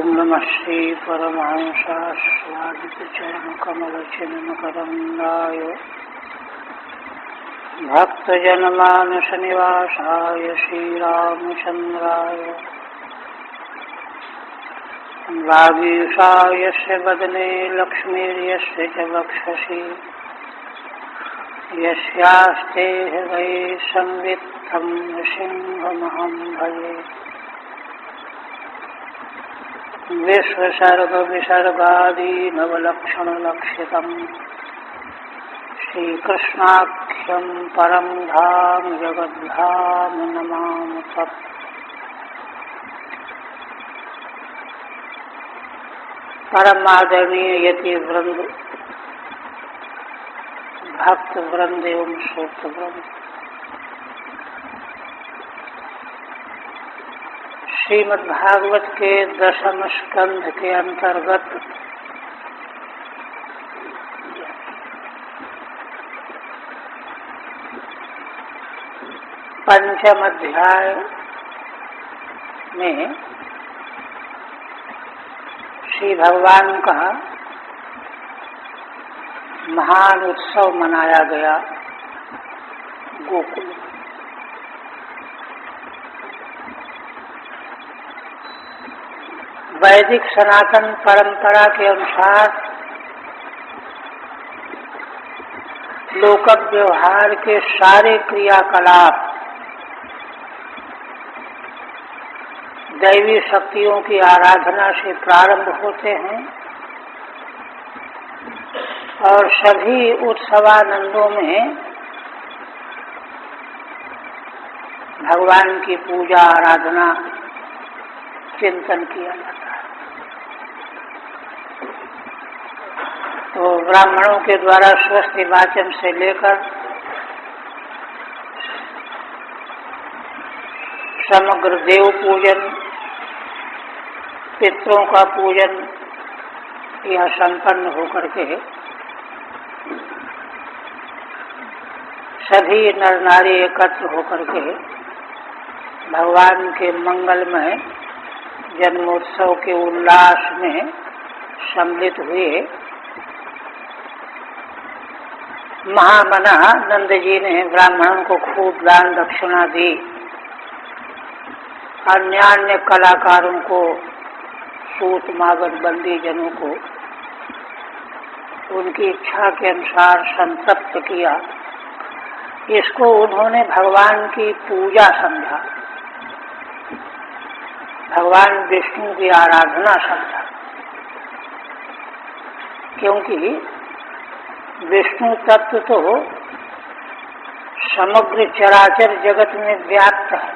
ओम नमः श्री परमहंसास्वादितचरणकमलचिन्मकरन्दाय भक्तजनमानसनिवासाय श्रीरामचन्द्राय वागीशायस्य वदने लक्ष्मीर्यस्य च वक्षसि यस्यास्ते हृदये संवित्तं सिंहमहं भजे। विश्वसर्गविसर्गादीनवलक्षणलक्षितम् श्रीकृष्णाख्यं परं धाम जगद्धाम नमामि तत्। परम आदरणीय यति वृंद, भक्त वृंद एवं श्रोत वृंद, श्रीमद्भागवत के दशम स्कंध के अंतर्गत पंचम अध्याय में श्री भगवान का महान उत्सव मनाया गया गोकुल। वैदिक सनातन परंपरा के अनुसार लोक व्यवहार के सारे क्रियाकलाप दैवी शक्तियों की आराधना से प्रारंभ होते हैं और सभी उत्सवानंदों में भगवान की पूजा आराधना चिंतन किया जाता है। तो ब्राह्मणों के द्वारा स्वस्ति वाचन से लेकर समग्र देव पूजन, पितरों का पूजन यह संपन्न होकर के सभी नर नारी एकत्र होकर के भगवान के मंगलमय जन्मोत्सव के उल्लास में सम्मिलित हुए। महामना नंद जी ने ब्राह्मणों को खूब दान दक्षिणा दी। अन्य कलाकारों को, सूत मागध बंदी जनों को उनकी इच्छा के अनुसार संतृप्त किया। इसको उन्होंने भगवान की पूजा समझा, भगवान विष्णु की आराधना समझा, क्योंकि विष्णु तत्व तो समग्र चराचर जगत में व्याप्त है।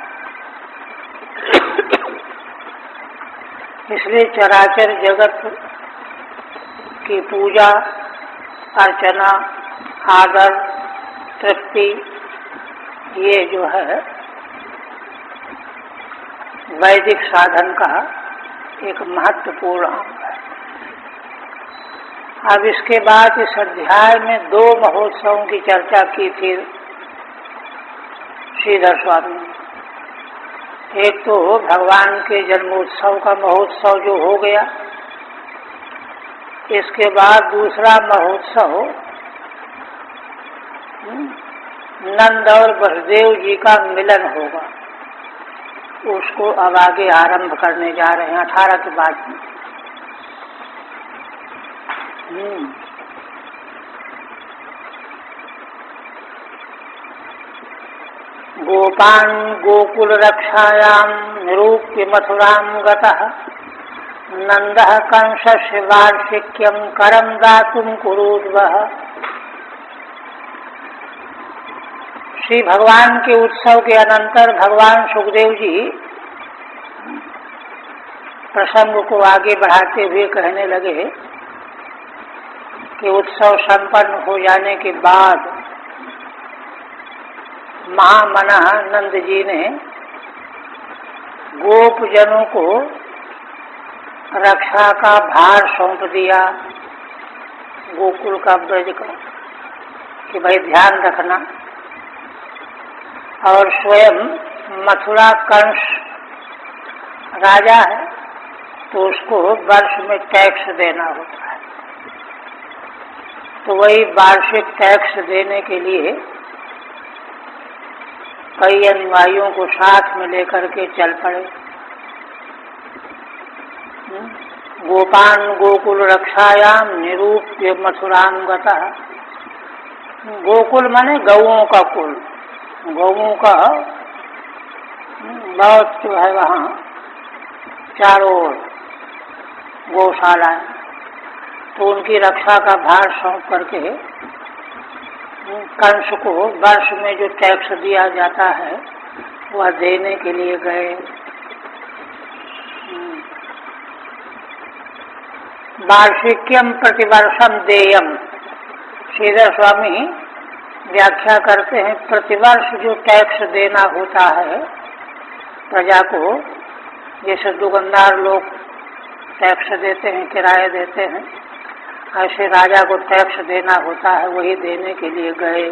इसलिए चराचर जगत की पूजा अर्चना आदर तृप्ति ये जो है वैदिक साधन का एक महत्वपूर्ण अंग है। अब इसके बाद इस अध्याय में दो महोत्सवों की चर्चा की थी श्रीधर स्वामी ने। एक तो भगवान के जन्मोत्सव का महोत्सव जो हो गया, इसके बाद दूसरा महोत्सव नंद और वसुदेव जी का मिलन होगा। उसको अब आगे आरंभ करने जा रहे हैं 18 के बाद में। गोपान गोकुल रक्षायां निरूप्य मथुरां गतः नंदः कंसस्य वार्षिक्यं करं दातुं कुरुद्वः। श्री भगवान के उत्सव के अनंतर भगवान सुखदेव जी प्रसंग को आगे बढ़ाते हुए कहने लगे कि उत्सव संपन्न हो जाने के बाद महामना नंद जी ने गोपजनों को रक्षा का भार सौंप दिया, गोकुल का ब्रज का, कि भाई ध्यान रखना। और स्वयं मथुरा कंस राजा है, तो उसको वर्ष में टैक्स देना होता है। तो वही वार्षिक टैक्स देने के लिए कई अनुयायियों को साथ में लेकर के चल पड़े। गोपान गोकुल रक्षायाम निरूप्य मथुराम गतः। गोकुल माने गौओं का कुल, गौओं का बहुत जो है वहाँ चारों ओर गौशाला, तो उनकी रक्षा का भार सौंप करके कंस को वर्ष में जो टैक्स दिया जाता है वह देने के लिए गए। वार्षिक्यम प्रतिवर्षम देयम। श्रीधर स्वामी व्याख्या करते हैं, प्रतिवर्ष जो टैक्स देना होता है प्रजा को, जैसे दुकानदार लोग टैक्स देते हैं, किराए देते हैं, ऐसे राजा को टैक्स देना होता है, वही देने के लिए गए।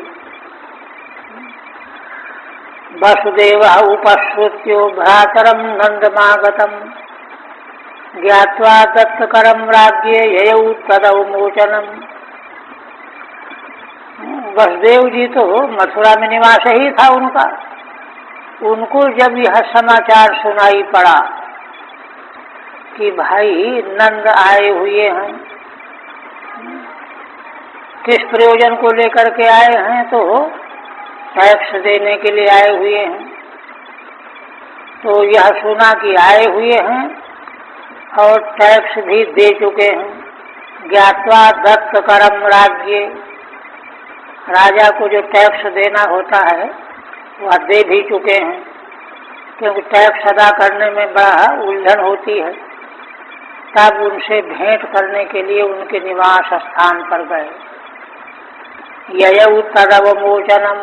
वसुदेव उपश्रुत्यो भ्रातरम नंदमागतम ज्ञात्वा दत्तकरम राज्ञे ययौ तदवमोचनम। वसुदेव जी तो मथुरा में निवास ही था उनका। उनको जब यह समाचार सुनाई पड़ा कि भाई नंद आए हुए हैं, किस प्रयोजन को लेकर के आए हैं, तो टैक्स देने के लिए आए हुए हैं। तो यह सुना कि आए हुए हैं और टैक्स भी दे चुके हैं। ज्ञात्वा दत्त करम राज्य, राजा को जो टैक्स देना होता है वह दे भी चुके हैं, क्योंकि टैक्स अदा करने में बड़ा उलझन होती है। तब उनसे भेंट करने के लिए उनके निवास स्थान पर गए। ययौ तदवमोचनम,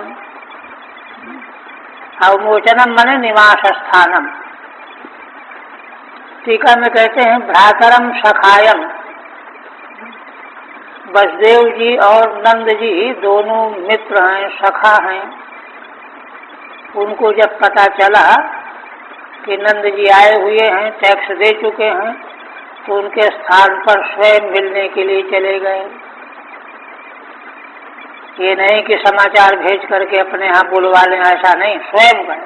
अवमोचनम माने निवास स्थानम। टीका में कहते हैं भ्रातरम सखायम। वसुदेव जी और नंद जी दोनों मित्र हैं, सखा हैं। उनको जब पता चला कि नंद जी आए हुए हैं, टैक्स दे चुके हैं, तो उनके स्थान पर स्वयं मिलने के लिए चले गए। ये नहीं कि समाचार भेज करके अपने यहाँ बुलवा लें, ऐसा नहीं, स्वयं गए।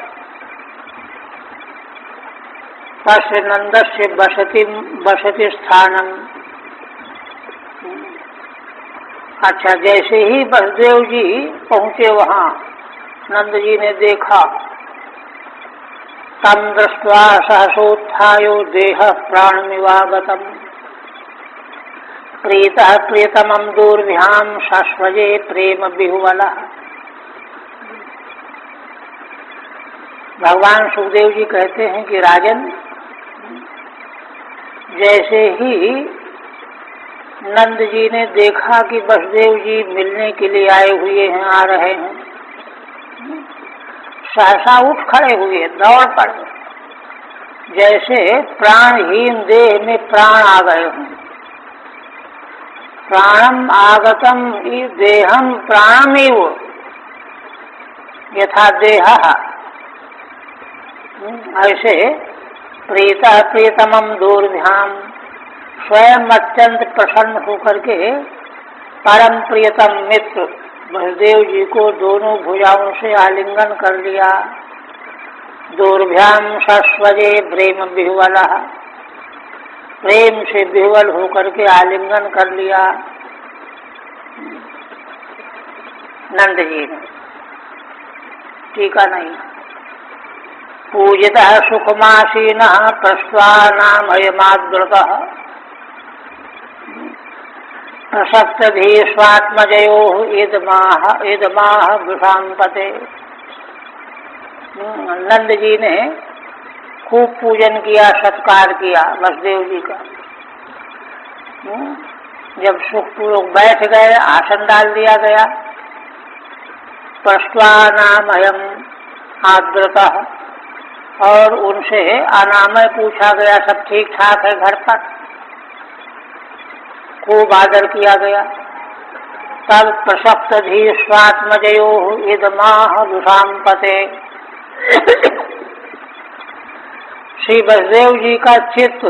तस्य नंदस्य बसति स्थानम। अच्छा, जैसे ही वसुदेव जी पहुंचे वहाँ, नंद जी ने देखा, तम दृष्ट्वा सहसोत्थायो देह प्राणमिवागतम प्रीतः प्रियतमं दूरभ्याम शाश्वजे प्रेम बिहुवलः। भगवान सुखदेव जी कहते हैं कि राजन, जैसे ही नंद जी ने देखा कि वसुदेव जी मिलने के लिए आए हुए हैं, आ रहे हैं, सहसा उठ खड़े हुए, दौड़ पड़े, जैसे प्राणहीन देह में प्राण आ गए हों। प्राणम आगतम देहम प्राणमेव यथा देह, ऐसे प्रीतः प्रियतमम दूरभ्याम, स्वयं अत्यंत प्रसन्न होकर के परम प्रियतम मित्र वसुदेव जी को दोनों भुजाओं से आलिंगन कर लिया। दूरभ्याम शाश्वजे प्रेम बिहुवला, प्रेम से बिहुवल होकर के आलिंगन कर लिया नंद जी ने। टीका नहीं। पूजितः सुखमासीनः प्रस्वानामयमाद्रुतः प्रसप्तभी स्वात्मजयोः इदमाह वृषांपते। नंद जी ने खूब पूजन किया, सत्कार किया वसुदेव जी का। जब सुखपूर्वक बैठ गए, आसन डाल दिया गया। प्रस्वानामयम आद्रतः, और उनसे अनामय पूछा गया, सब ठीक ठाक है घर पर। खूब आदर किया गया। तब प्रसप्तधी स्वात्मजयोः इदमाह वृषांपते। श्री वसुदेव जी का चित्त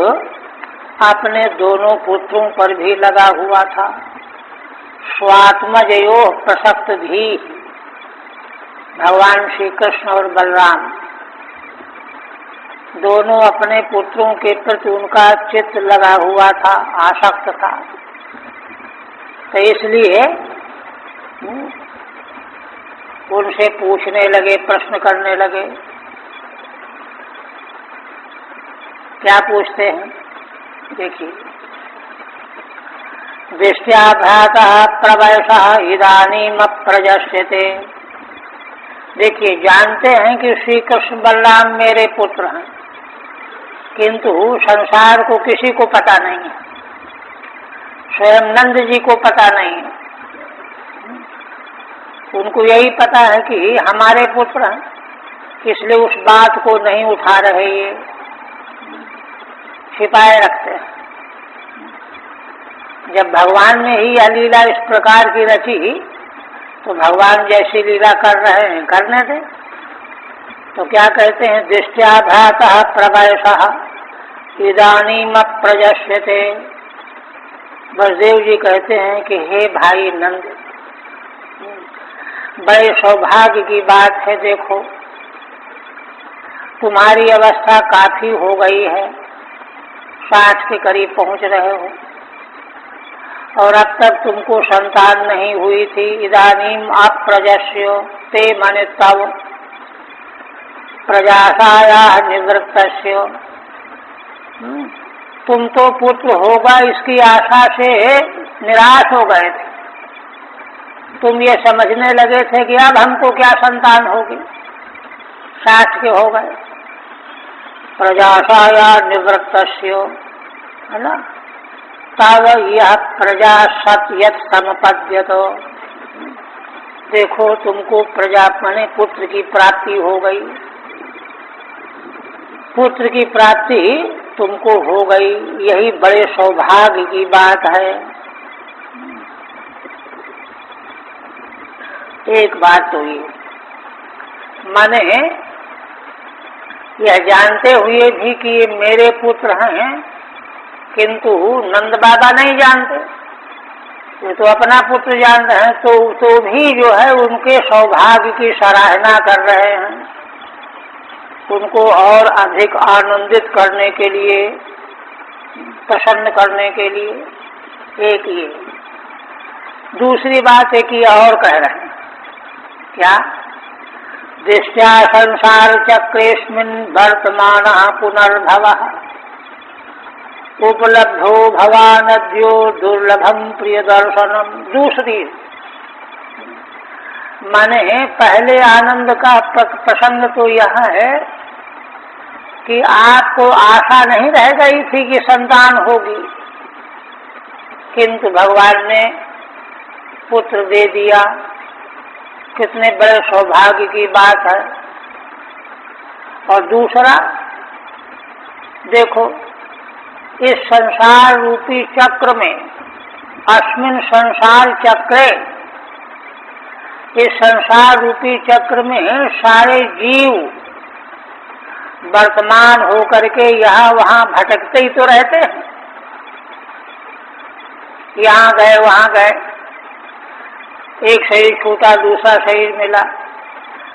अपने दोनों पुत्रों पर भी लगा हुआ था। स्वात्मजयो प्रसक्त भी, भगवान श्री कृष्ण और बलराम दोनों अपने पुत्रों के प्रति उनका चित्त लगा हुआ था, आसक्त था। तो इसलिए उनसे पूछने लगे, प्रश्न करने लगे। क्या पूछते हैं देखिए। दृष्ट्या भ्रातः प्रवयसः इदानीम अप्रजस्यते। देखिए, जानते हैं कि श्री कृष्ण बलराम मेरे पुत्र हैं, किंतु संसार को किसी को पता नहीं है, स्वयं नंद जी को पता नहीं है। उनको यही पता है कि हमारे पुत्र हैं, इसलिए उस बात को नहीं उठा रहे, ये छिपाए रखते हैं। जब भगवान ने ही यह लीला इस प्रकार की रची, तो भगवान जैसी लीला कर रहे हैं करने दे। तो क्या कहते हैं, दृष्ट्या भ्रातः प्रवयसः इदानीम अप्रजस्यते। बलदेव जी कहते हैं कि हे भाई नंद, बड़े सौभाग्य की बात है। देखो, तुम्हारी अवस्था काफी हो गई है, 60 के करीब पहुंच रहे हो, और अब तक तुमको संतान नहीं हुई थी। इदानीम अप्रजस्यो ते माने तव प्रजासाया निवृत्तस्यो। तुम तो पुत्र होगा इसकी आशा से निराश हो गए थे। तुम ये समझने लगे थे कि अब हमको क्या संतान होगी, 60 के हो गए। प्रजासाया निवृत्तस्यो, है ना, तब यह प्रजा सत्यत समपद्यतो। देखो, तुमको प्रजा माने पुत्र की प्राप्ति हो गई, पुत्र की प्राप्ति तुमको हो गई, यही बड़े सौभाग्य की बात है। एक बात तो ये माने यह जानते हुए भी कि ये मेरे पुत्र हैं, किंतु नंद बाबा नहीं जानते, ये तो अपना पुत्र जानते हैं। तो भी जो है उनके सौभाग्य की सराहना कर रहे हैं, उनको और अधिक आनंदित करने के लिए, प्रसन्न करने के लिए। एक ये दूसरी बात है कि और कह रहे हैं क्या, दृष्ट्या संसार चक्रेस्मिन् वर्तमानः पुनर्भवः उपलब्धो भवानद्यो दुर्लभम प्रिय दर्शनम। दूसरी माने पहले आनंद का प्रसंग तो यह है कि आपको आशा नहीं रह गई थी कि संतान होगी, किंतु भगवान ने पुत्र दे दिया। कितने बड़े सौभाग्य की बात है। और दूसरा देखो, इस संसार रूपी चक्र में, अस्मिन् संसार चक्रे, इस संसार रूपी चक्र में सारे जीव वर्तमान होकर के यहाँ वहाँ भटकते ही तो रहते हैं। यहाँ गए वहाँ गए, एक शरीर छूटा दूसरा शरीर मिला,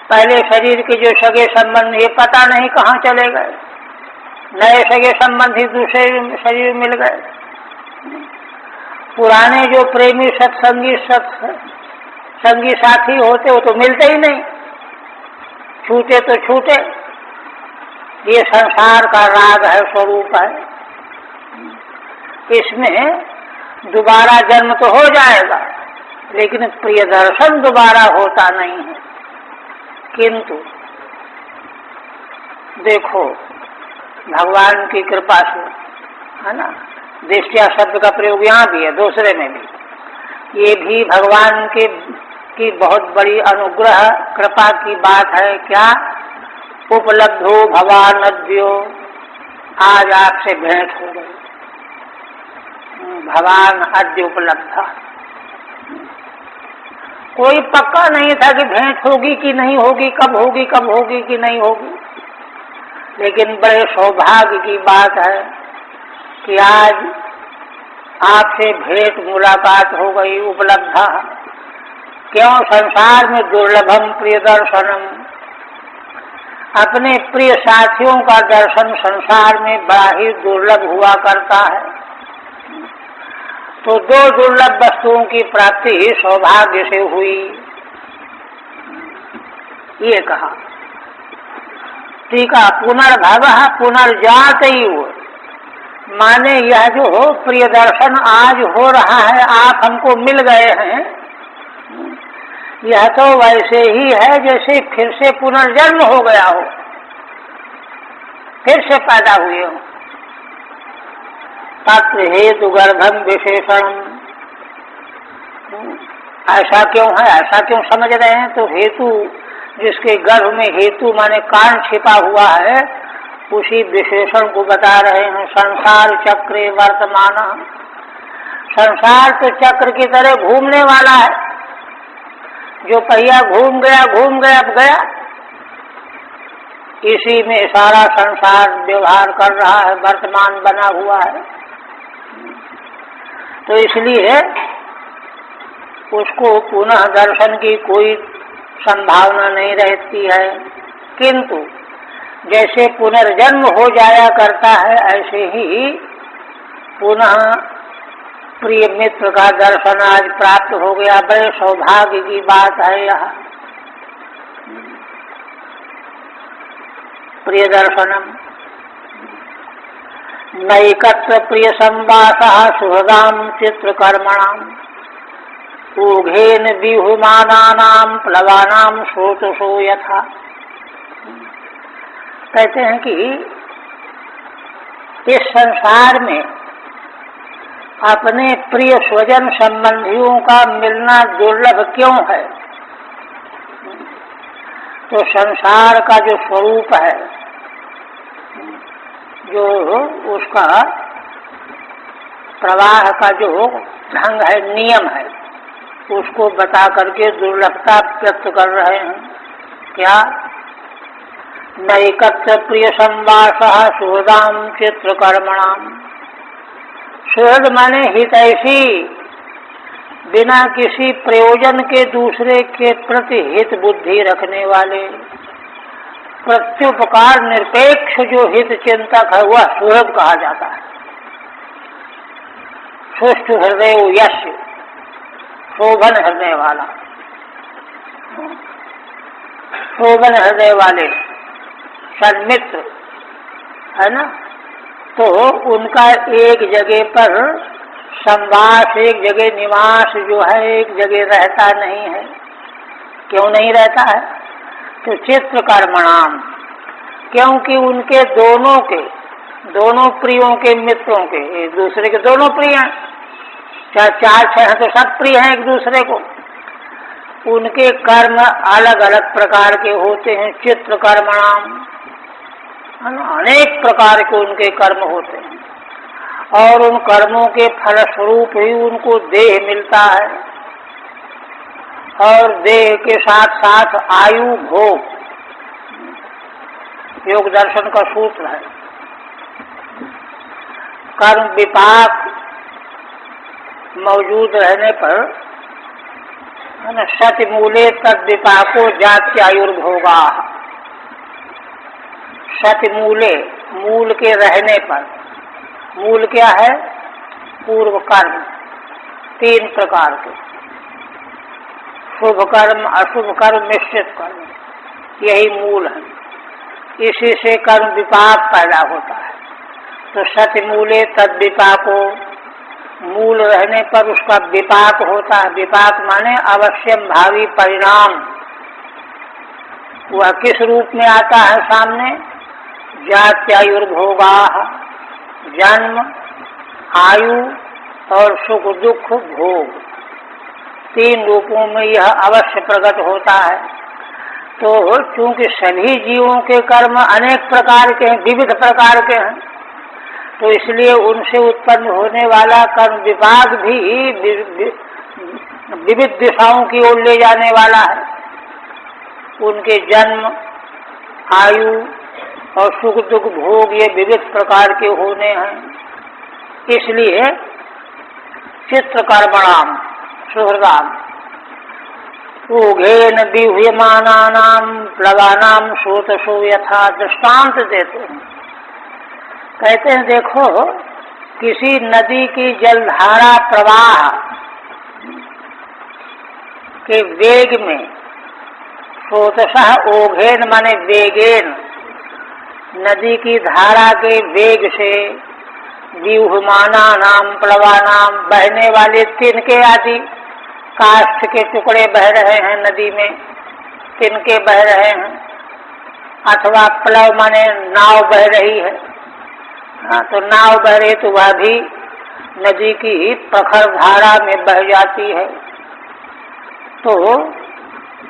पहले शरीर के जो सगे संबंधी ये पता नहीं कहाँ चले गए, नए सगे संबंधी दूसरे शरीर मिल गए। पुराने जो प्रेमी संगी साथी होते वो तो मिलते ही नहीं, छूटे तो छूटे। ये संसार का राग है, स्वरूप है। इसमें दोबारा जन्म तो हो जाएगा, लेकिन प्रिय दर्शन दोबारा होता नहीं है। किंतु देखो, भगवान की कृपा से, है ना, दृष्टिया शब्द का प्रयोग यहाँ भी है, दूसरे में भी। ये भी भगवान की बहुत बड़ी अनुग्रह कृपा की बात है। क्या, उपलब्धो भवानद्यो, आज आपसे भेंट हो गई। भगवान अद्य उपलब्ध। कोई पक्का नहीं था कि भेंट होगी कि नहीं होगी, कब होगी कब होगी कि नहीं होगी, लेकिन बड़े सौभाग्य की बात है कि आज आपसे भेंट मुलाकात हो गई, उपलब्धा। क्यों? संसार में दुर्लभम प्रिय दर्शनम, अपने प्रिय साथियों का दर्शन संसार में बड़ा ही दुर्लभ हुआ करता है। तो दो दुर्लभ वस्तुओं की प्राप्ति सौभाग्य से हुई, ये कहा। टीका पुनर्भवः पुनर्जातयु, माने यह जो प्रिय दर्शन आज हो रहा है, आप हमको मिल गए हैं, यह तो वैसे ही है जैसे फिर से पुनर्जन्म हो गया हो, फिर से पैदा हुए हो। तत्र हेतु गर्भम विशेषण, ऐसा क्यों है, ऐसा क्यों समझ रहे हैं? तो हेतु, जिसके गर्भ में हेतु माने कारण छिपा हुआ है, उसी विशेषण को बता रहे हैं। संसार चक्रे वर्तमान, संसार तो चक्र की तरह घूमने वाला है, जो पहिया घूम गया अब गया, इसी में सारा संसार व्यवहार कर रहा है, वर्तमान बना हुआ है। तो इसलिए उसको पुनः दर्शन की कोई संभावना नहीं रहती है। किंतु जैसे पुनर्जन्म हो जाया करता है, ऐसे ही पुनः प्रिय मित्र का दर्शन आज प्राप्त हो गया। बड़े सौभाग्य की बात है यह। प्रिय दर्शनम नैकत्र प्रिय संवासः सुहृदाम चित्रकर्मणाम ऊघेन विहुमानानाम प्लवानाम स्रोतसो यथा। कहते हैं कि इस संसार में अपने प्रिय स्वजन संबंधियों का मिलना दुर्लभ क्यों है? तो संसार का जो स्वरूप है, जो उसका प्रवाह का जो ढंग है, नियम है, उसको बता करके दुर्लभता व्यक्त कर रहे हैं। क्या? नैकत्र प्रिय संवासः सुहृदाम चित्रकर्मणाम, सुहृद माने हितैषी, बिना किसी प्रयोजन के दूसरे के प्रति हित बुद्धि रखने वाले, प्रत्युपकार निरपेक्ष जो हित चिंतक है, वह सुहृद कहा जाता है। सुष्ठु हृदय यश, शोभन हृदय वाला, शोभन हृदय वाले सन्मित्र है ना। तो उनका एक जगह पर संवास, एक जगह निवास जो है, एक जगह रहता नहीं है। क्यों नहीं रहता है? तो चित्रकर्मणाम, क्योंकि उनके दोनों प्रियों के, मित्रों के, एक दूसरे के दोनों प्रिय हैं, चाहे चार छह हैं तो सब प्रिय हैं एक दूसरे को। उनके कर्म अलग अलग प्रकार के होते हैं। चित्रकर्मणाम, अनेक प्रकार के उनके कर्म होते हैं, और उन कर्मों के फलस्वरूप ही उनको देह मिलता है, और देह के साथ साथ आयु भोग, योग दर्शन का सूत्र है। कर्म विपाक मौजूद रहने पर सति मूले तद विपाको जात्यायुर्भोगा। सति मूले, मूल के रहने पर, मूल क्या है? पूर्व कर्म, तीन प्रकार के, शुभ कर्म, अशुभ कर्म, मिश्रित कर्म, यही मूल है। इसी से कर्म विपाक पैदा होता है। तो सति मूले तद विपाको, मूल रहने पर उसका विपाक होता है। विपाक माने अवश्यम भावी परिणाम। वह किस रूप में आता है सामने? जात्यायुर्भोगा, जन्म, आयु और सुख दुख भोग, तीन रूपों में यह अवश्य प्रकट होता है। तो चूंकि सभी जीवों के कर्म अनेक प्रकार के हैं, विविध प्रकार के हैं, तो इसलिए उनसे उत्पन्न होने वाला कर्म विभाग भी विविध दिशाओं की ओर ले जाने वाला है। उनके जन्म, आयु और सुख दुख भोग ये विविध प्रकार के होने हैं। इसलिए चित्रकर्मणाम सुहृदाम ऊघेन विह्यमानानाम प्लवानाम स्रोतसो यथा दृष्टांत देते हैं। कहते हैं देखो, किसी नदी की जलधारा प्रवाह के वेग में स्रोतसः ओघेन माने वेगेन, नदी की धारा के वेग से व्यूहमानानाम प्लवानाम बहने वाले तिनके आदि काष्ठ के टुकड़े बह रहे हैं नदी में, तिनके बह रहे हैं, अथवा प्लव माने नाव बह रही है। हाँ, तो नाव बह रही तो वह भी नदी की प्रखर धारा में बह जाती है। तो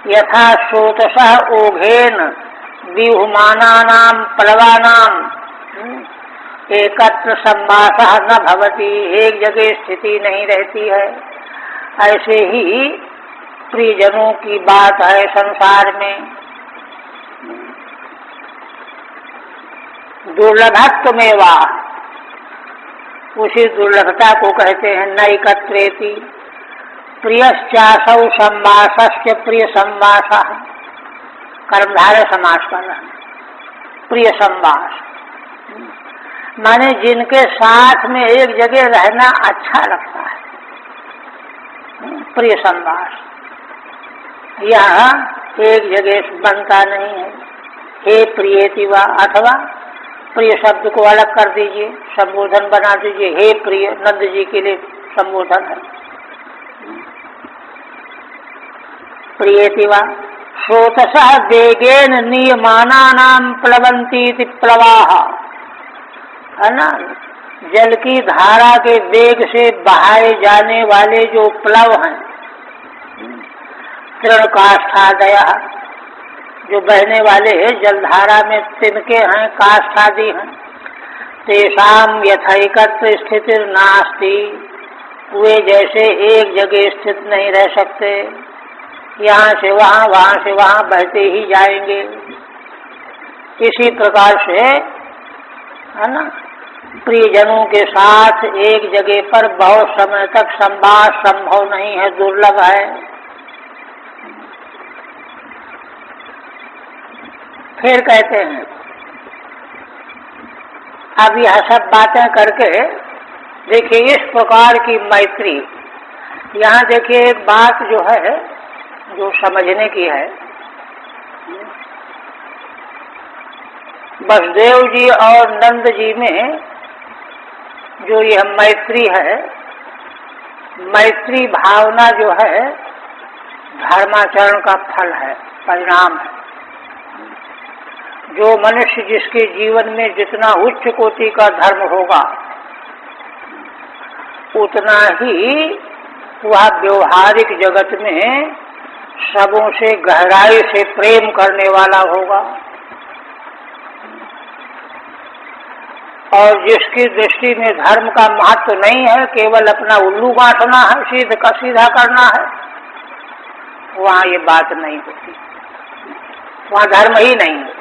यथा स्रोतसः ओघेन व्यूहमानानाम प्लवानाम एकत्र संवासः न भवति, एक जगह स्थिति नहीं रहती है, ऐसे ही प्रियजनों की बात है संसार में। दुर्लभत्वमेवा, उसी दुर्लभता को कहते हैं नैकत्रेति। प्रियश्चासौ संवासस्य प्रिय संवासः, कर्मधारय समास कर रहे हैं। प्रिय संवास माने जिनके साथ में एक जगह रहना अच्छा लगता है, प्रिय संवास। यह एक जगह बनता नहीं है। हे प्रियेति वा, अथवा प्रिय शब्द को अलग कर दीजिए, संबोधन बना दीजिए, हे प्रिय, नंद जी के लिए संबोधन है। प्रियेति वा स्रोतसः वेगेन नियमानानाम प्लवन्तीति प्लवाः, है ना, जल की धारा के वेग से बहाए जाने वाले जो प्लव हैं, तृण काष्ठादयः, जो बहने वाले जलधारा में तिनके हैं, काष्ठ आदि हैं, तेषाम यथैकत्र स्थितिर् नास्ति, वे जैसे एक जगह स्थित नहीं रह सकते, यहाँ से वहाँ, वहाँ से वहाँ बहते ही जाएंगे। इसी प्रकार से, है ना, प्रियजनों के साथ एक जगह पर बहुत समय तक संवाद संभव नहीं है, दुर्लभ है। फिर कहते हैं, अब यह सब बातें करके देखिए इस प्रकार की मैत्री। यहाँ देखिए एक बात जो है, जो समझने की है, वसुदेव जी और नंद जी में जो यह मैत्री है, मैत्री भावना जो है धर्माचरण का फल है, परिणाम है। जो मनुष्य जिसके जीवन में जितना उच्च कोटि का धर्म होगा, उतना ही वह व्यवहारिक जगत में सबों से गहराई से प्रेम करने वाला होगा। और जिसकी दृष्टि में धर्म का महत्व नहीं है, केवल अपना उल्लू गांठना है, सीधा करना है, वहाँ ये बात नहीं होती, वहाँ धर्म ही नहीं है।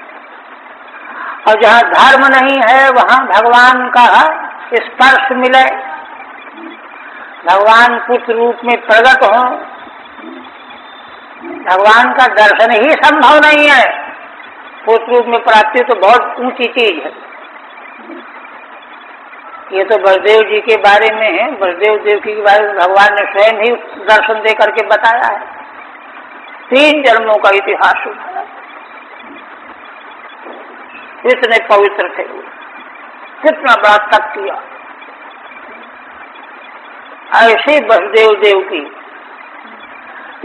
और जहाँ धर्म नहीं है, वहाँ भगवान का स्पर्श मिले, भगवान पुत्र रूप में प्रकट हो, भगवान का दर्शन ही संभव नहीं है। पुत्र रूप में प्राप्ति तो बहुत ऊंची चीज है। ये तो वसुदेव जी के बारे में है, वसुदेव देवकी के बारे में भगवान ने स्वयं ही दर्शन दे करके बताया है, 3 जन्मों का इतिहास सुनाया। इतने पवित्र थे, कितना बड़ा तप किया। ऐसे वसुदेव देवकी,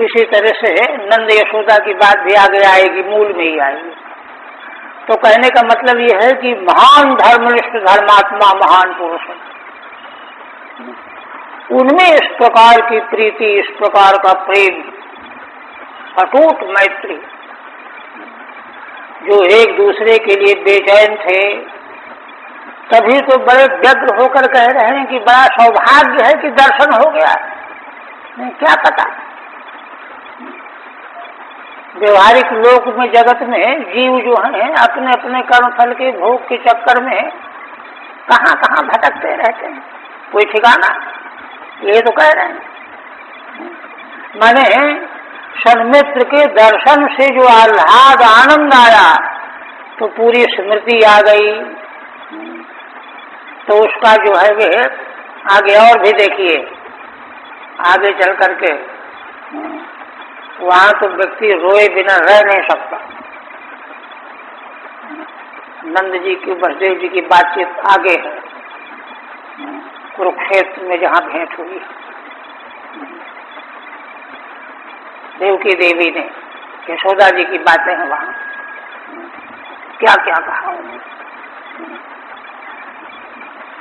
इसी तरह से नंद यशोदा की बात भी आगे आएगी, मूल में ही आएगी। तो कहने का मतलब यह है कि महान धर्मनिष्ठ धर्मात्मा महान पुरुष है, उनमें इस प्रकार की प्रीति, इस प्रकार का प्रेम, अटूट मैत्री, जो एक दूसरे के लिए बेचैन थे, तभी तो बड़े व्यग्र होकर कह रहे हैं कि बड़ा सौभाग्य है कि दर्शन हो गया। क्या पता, व्यवहारिक लोक में, जगत में जीव जो हैं अपने अपने कर्म फल के भोग के चक्कर में कहाँ कहाँ भटकते रहते हैं। कोई ठिकाना? ये तो कह रहे हैं। माने सन्मित्र के दर्शन से जो आह्लाद आनंद आया तो पूरी स्मृति आ गई। तो उसका जो है वे आगे और भी देखिए, आगे चल करके वहां तो व्यक्ति रोए बिना रह नहीं सकता। नंद जी की वसुदेव जी की बातचीत आगे है, कुरुक्षेत्र में जहाँ भेंट हुई देवकी देवी ने, यशोदा जी की बातें हैं वहां, क्या क्या कहा उन्होंने।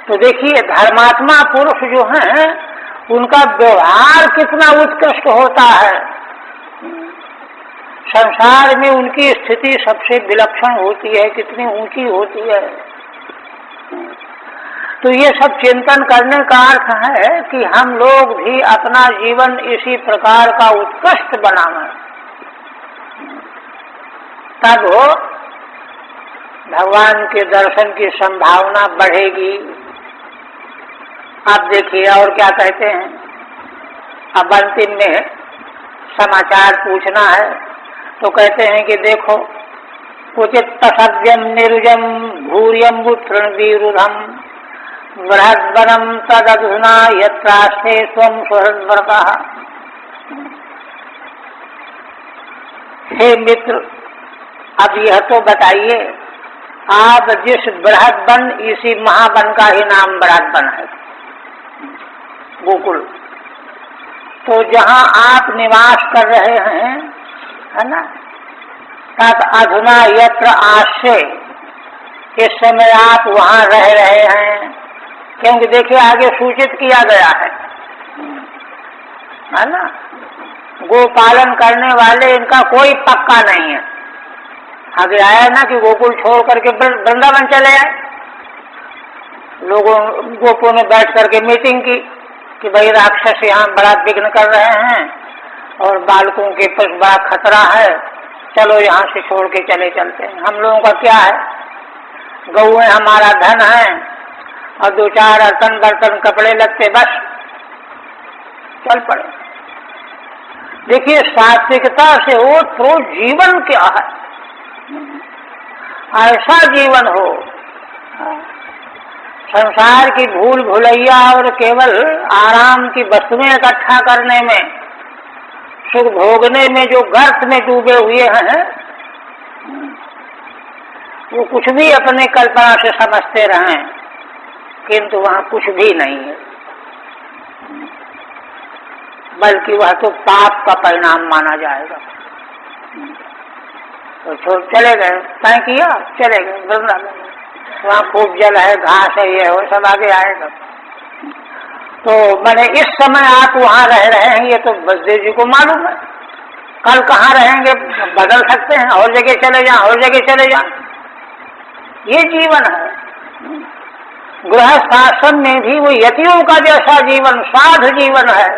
तो देखिए धर्मात्मा पुरुष जो हैं उनका व्यवहार कितना उत्कृष्ट होता है, संसार में उनकी स्थिति सबसे विलक्षण होती है, कितनी ऊंची होती है। तो ये सब चिंतन करने का अर्थ है कि हम लोग भी अपना जीवन इसी प्रकार का उत्कृष्ट बनावें, तब भगवान के दर्शन की संभावना बढ़ेगी। आप देखिए और क्या कहते हैं। अब अंतिम में समाचार पूछना है तो कहते हैं कि देखो क्वचित पशव्यम निरुजम भूर्यम तृणवीरुधम बृहद्वनम तदधुना यत्रास्ते स्वम सुहृद्व्रतः। हे मित्र, अब यह तो बताइए, आप जिस बृहद्वन, इसी महावन का ही नाम बृहद्वन है, गोकुल, तो जहाँ आप निवास कर रहे हैं, है ना, तब अधुना यत्र आश्रय, इस समय आप वहाँ रह रहे हैं, क्योंकि देखिए आगे सूचित किया गया है ना, गो पालन करने वाले इनका कोई पक्का नहीं है। आगे आया ना कि गोकुल छोड़ करके वृंदावन चले आए, लोगों गोपों ने बैठ करके मीटिंग की कि भाई राक्षस यहाँ बड़ा विघ्न कर रहे हैं और बालकों के पास बड़ा खतरा है, चलो यहाँ से छोड़ के चले चलते हैं। हम लोगों का क्या है, गौएं हमारा धन है और दो चार अर्तन बर्तन कपड़े लगते, बस चल पड़े। देखिए सात्विकता से हो तो जीवन क्या है, ऐसा जीवन हो, संसार की भूल भुलैया और केवल आराम की वस्तुएं इकट्ठा करने में, सुख भोगने में जो गर्त में डूबे हुए हैं, वो कुछ भी अपने कल्पना से समझते रहें, किंतु वहाँ कुछ भी नहीं है, बल्कि वह तो पाप का परिणाम माना जाएगा। तो छोड़ चले गए, तय किया चले गए वृंदावन, वहाँ खूब जल है, घास है, ये हो सब आगे आएगा। तो मैंने इस समय आप वहाँ रह रहे हैं, ये तो बसदेव जी को मालूम है, कल कहाँ रहेंगे बदल सकते हैं, और जगह चले जाएं, और जगह चले जाएं, ये जीवन है। गृहस्थ आश्रम में भी वो यतियों का जैसा जीवन साधु जीवन है।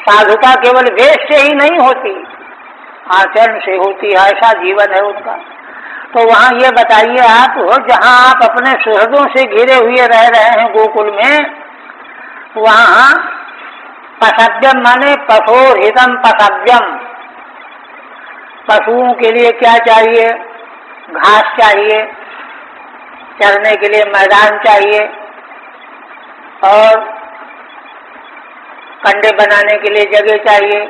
साधुता केवल वेश से ही नहीं होती, आचरण से होती है, ऐसा जीवन है उनका। तो वहाँ ये बताइए आप, जहाँ आप अपने सुहृदों से घिरे हुए रह रहे हैं गोकुल में, वहाँ पशव्यम माने पशोहितम पशव्यम, पशुओं के लिए क्या चाहिए, घास चाहिए, चरने के लिए मैदान चाहिए, और कंडे बनाने के लिए जगह चाहिए,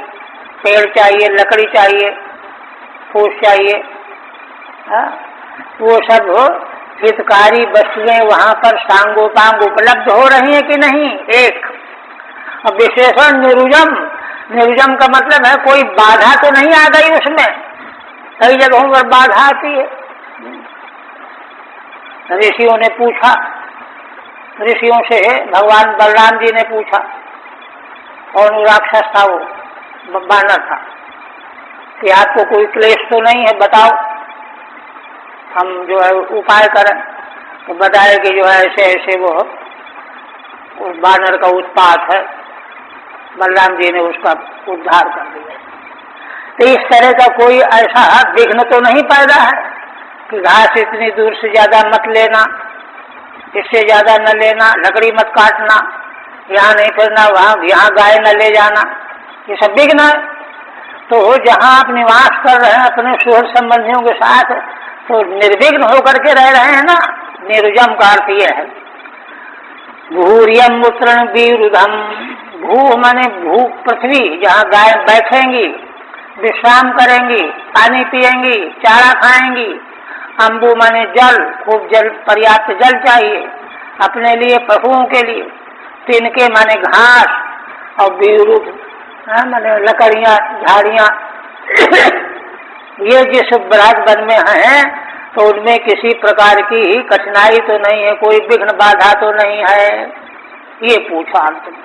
पेड़ चाहिए, लकड़ी चाहिए, फूस चाहिए, वो सब हितकारी वस्तुएं वहाँ पर सांगोपांग उपलब्ध हो रही है कि नहीं। एक अब विशेषण निरुजम, निरुजम का मतलब है कोई बाधा तो नहीं आ गई उसमें, कई जगहों पर बाधा आती है। ऋषियों ने पूछा, ऋषियों से भगवान बलराम जी ने पूछा, और वो राक्षस था, वो बानर था, कि आपको कोई क्लेश तो नहीं है, बताओ हम जो है उपाय करें। तो बताए कि जो है ऐसे ऐसे वो उस बानर का उत्पात है, बलराम जी ने उसका उद्धार कर दिया। तो इस तरह का कोई ऐसा विघ्न तो नहीं पैदा है कि घास इतनी दूर से ज्यादा मत लेना, इससे ज्यादा न लेना, लकड़ी मत काटना, यहाँ नहीं फिरना, वहाँ यहाँ गाय न ले जाना, ये सब विघ्न है। तो जहाँ आप निवास कर रहे हैं अपने सुहृद संबंधियों के साथ, तो निर्विघ्न होकर के रह रहे हैं ना। निर्जम का अर्थ यह है। भूरियम मूत्रण विरुधम, भू माने भू पृथ्वी, जहाँ गाय बैठेंगी, विश्राम करेंगी, पानी पिएंगी, चारा खाएंगी। अम्बु माने जल, खूब जल, पर्याप्त जल चाहिए अपने लिए, पशुओं के लिए। तिनके माने घास, और विरुध माने लकड़ियां, झाड़ियां। ये जिस बृहद वन में हैं तो उनमें किसी प्रकार की कठिनाई तो नहीं है, कोई विघ्न बाधा तो नहीं है, ये पूछा अंत में।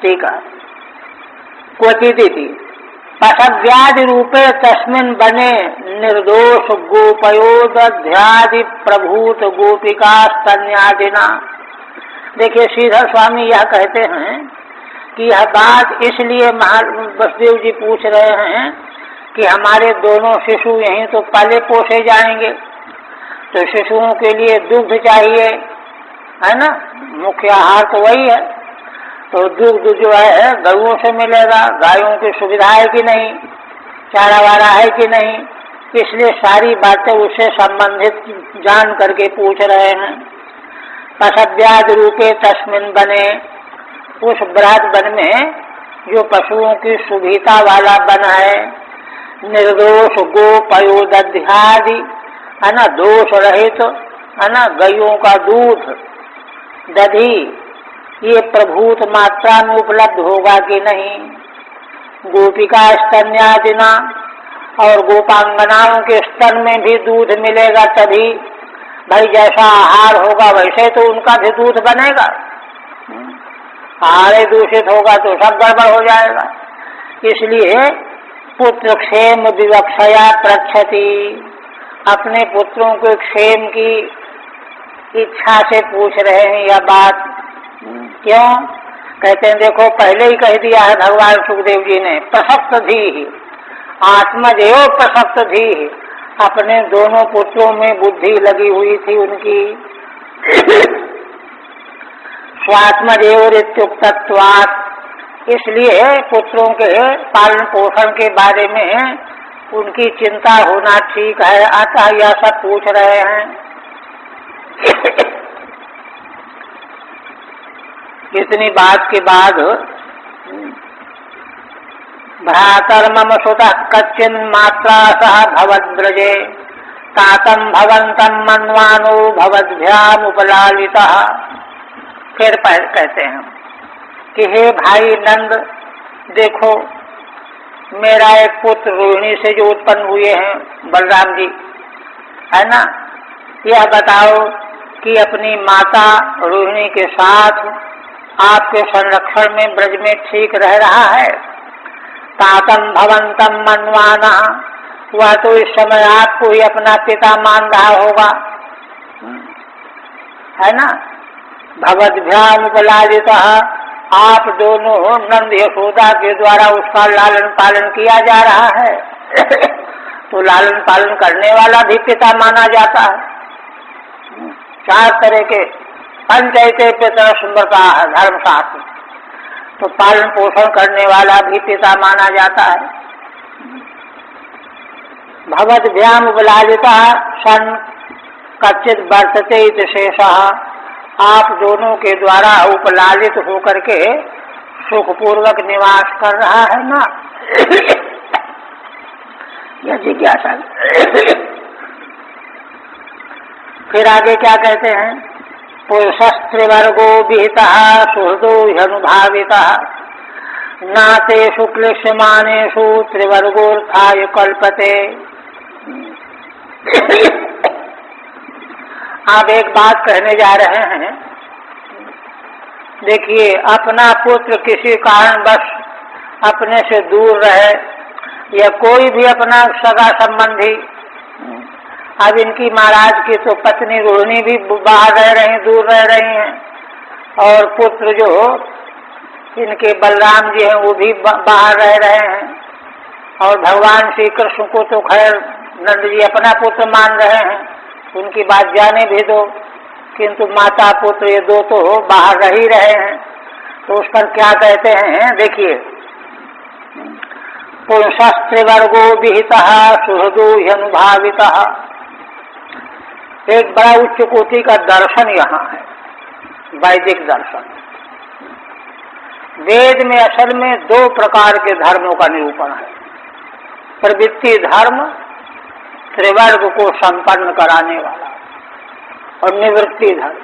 ठीक है। क्वचिदिति पशव्याधि रूपे तस्मिन् बने निर्दोष गोपयोदध्यादि प्रभूत गोपिका स्तन्यादिना। देखिए श्रीधर स्वामी यह कहते हैं कि यह बात इसलिए वसुदेव जी पूछ रहे हैं कि हमारे दोनों शिशु यहीं तो पाले पोसे जाएंगे, तो शिशुओं के लिए दुग्ध चाहिए, है ना, मुख्य आहार तो वही है। तो दुग्ध जो है गौओं से मिलेगा, गायों की सुविधा है कि नहीं, चारा वारा है कि नहीं, इसलिए सारी बातें उससे संबंधित जान करके पूछ रहे हैं। पशव्याद रूपे तस्मिन् बने, उस बृहद वन में जो पशुओं की सुविधा वाला वन है, निर्दोष गोपयोदध्यादि, है ना, दोष रहित, है ना, गायों का दूध, दधी, ये प्रभूत मात्रा में उपलब्ध होगा कि नहीं। गोपिका स्तन्यादिना, और गोपांगनाओं के स्तन में भी दूध मिलेगा तभी। भाई जैसा आहार होगा वैसे तो उनका भी दूध बनेगा, आहार दूषित होगा तो सब गड़बड़ हो जाएगा। इसलिए पुत्र क्षेम विवक्षया पृच्छति, अपने पुत्रों के क्षेम की इच्छा से पूछ रहे हैं यह बात। क्यों कहते हैं, देखो पहले ही कह दिया है भगवान सुखदेव जी ने, प्रसक्त धी आत्मजेव प्रसक्त धी, अपने दोनों पुत्रों में बुद्धि लगी हुई थी उनकी। स्वात्मजेव इत्युक्तत्वात्, इसलिए पुत्रों के पालन पोषण के बारे में उनकी चिंता होना ठीक है, अतः यह सब पूछ रहे हैं। इतनी बात के बाद भ्रातर्मम सुतः कच्चिन् मात्रा सह भवद्ब्रजे, तातं भवन्तं मन्वानो भवद्भ्याम उपलालितः। फिर कहते हैं कि हे भाई नंद, देखो मेरा एक पुत्र रोहिणी से जो उत्पन्न हुए हैं बलराम जी, है ना, यह बताओ कि अपनी माता रोहिणी के साथ आपके संरक्षण में ब्रज में ठीक रह रहा है। तातम भवंतम मनवाना, वह तो इस समय आपको ही अपना पिता मान रहा होगा, है ना। भवद्भ्याम उपलालितः, आप दोनों नंद यशोदा के द्वारा उसका लालन पालन किया जा रहा है। तो लालन पालन करने वाला भी पिता माना जाता है। 4 तरह के पंचायते पिता सुंदरता है धर्मशास्त्र, तो पालन पोषण करने वाला भी पिता माना जाता है। भवद्भ्याम उपलालितः सन कच्चित वर्तते इति शेषः, आप दोनों के द्वारा उपलालित होकर के सुखपूर्वक निवास कर रहा है ना। यह जिज्ञासा। फिर आगे क्या कहते हैं, पुरुषस्त्रिवर्गो विहितः सुहृदो ह्यनुभावितः, नाते शुक्लिष्यमानेषु त्रिवर्गोऽर्थाय कल्पते। आप एक बात कहने जा रहे हैं, देखिए अपना पुत्र किसी कारणवश अपने से दूर रहे, या कोई भी अपना सगा संबंधी, अब इनकी महाराज की तो पत्नी रोहिणी भी बाहर रह रही, दूर रह रही हैं, और पुत्र जो इनके बलराम जी हैं वो भी बाहर रह रहे हैं, और भगवान श्री कृष्ण को तो खैर नंद जी अपना पुत्र मान रहे हैं, उनकी बात जाने भी दो, किंतु माता पुत्र ये दो तो बाहर रह ही रहे हैं, तो उस पर क्या कहते हैं देखिए, पुंसस्त्रिवर्गो विहितः सुहृदो ह्यनुभावितः। एक बड़ा उच्च कोटि का दर्शन यहाँ है, वैदिक दर्शन। वेद में असल में दो प्रकार के धर्मों का निरूपण है, प्रवृत्ति धर्म त्रिवर्ग को संपन्न कराने वाला, और निवृत्ति धर्म।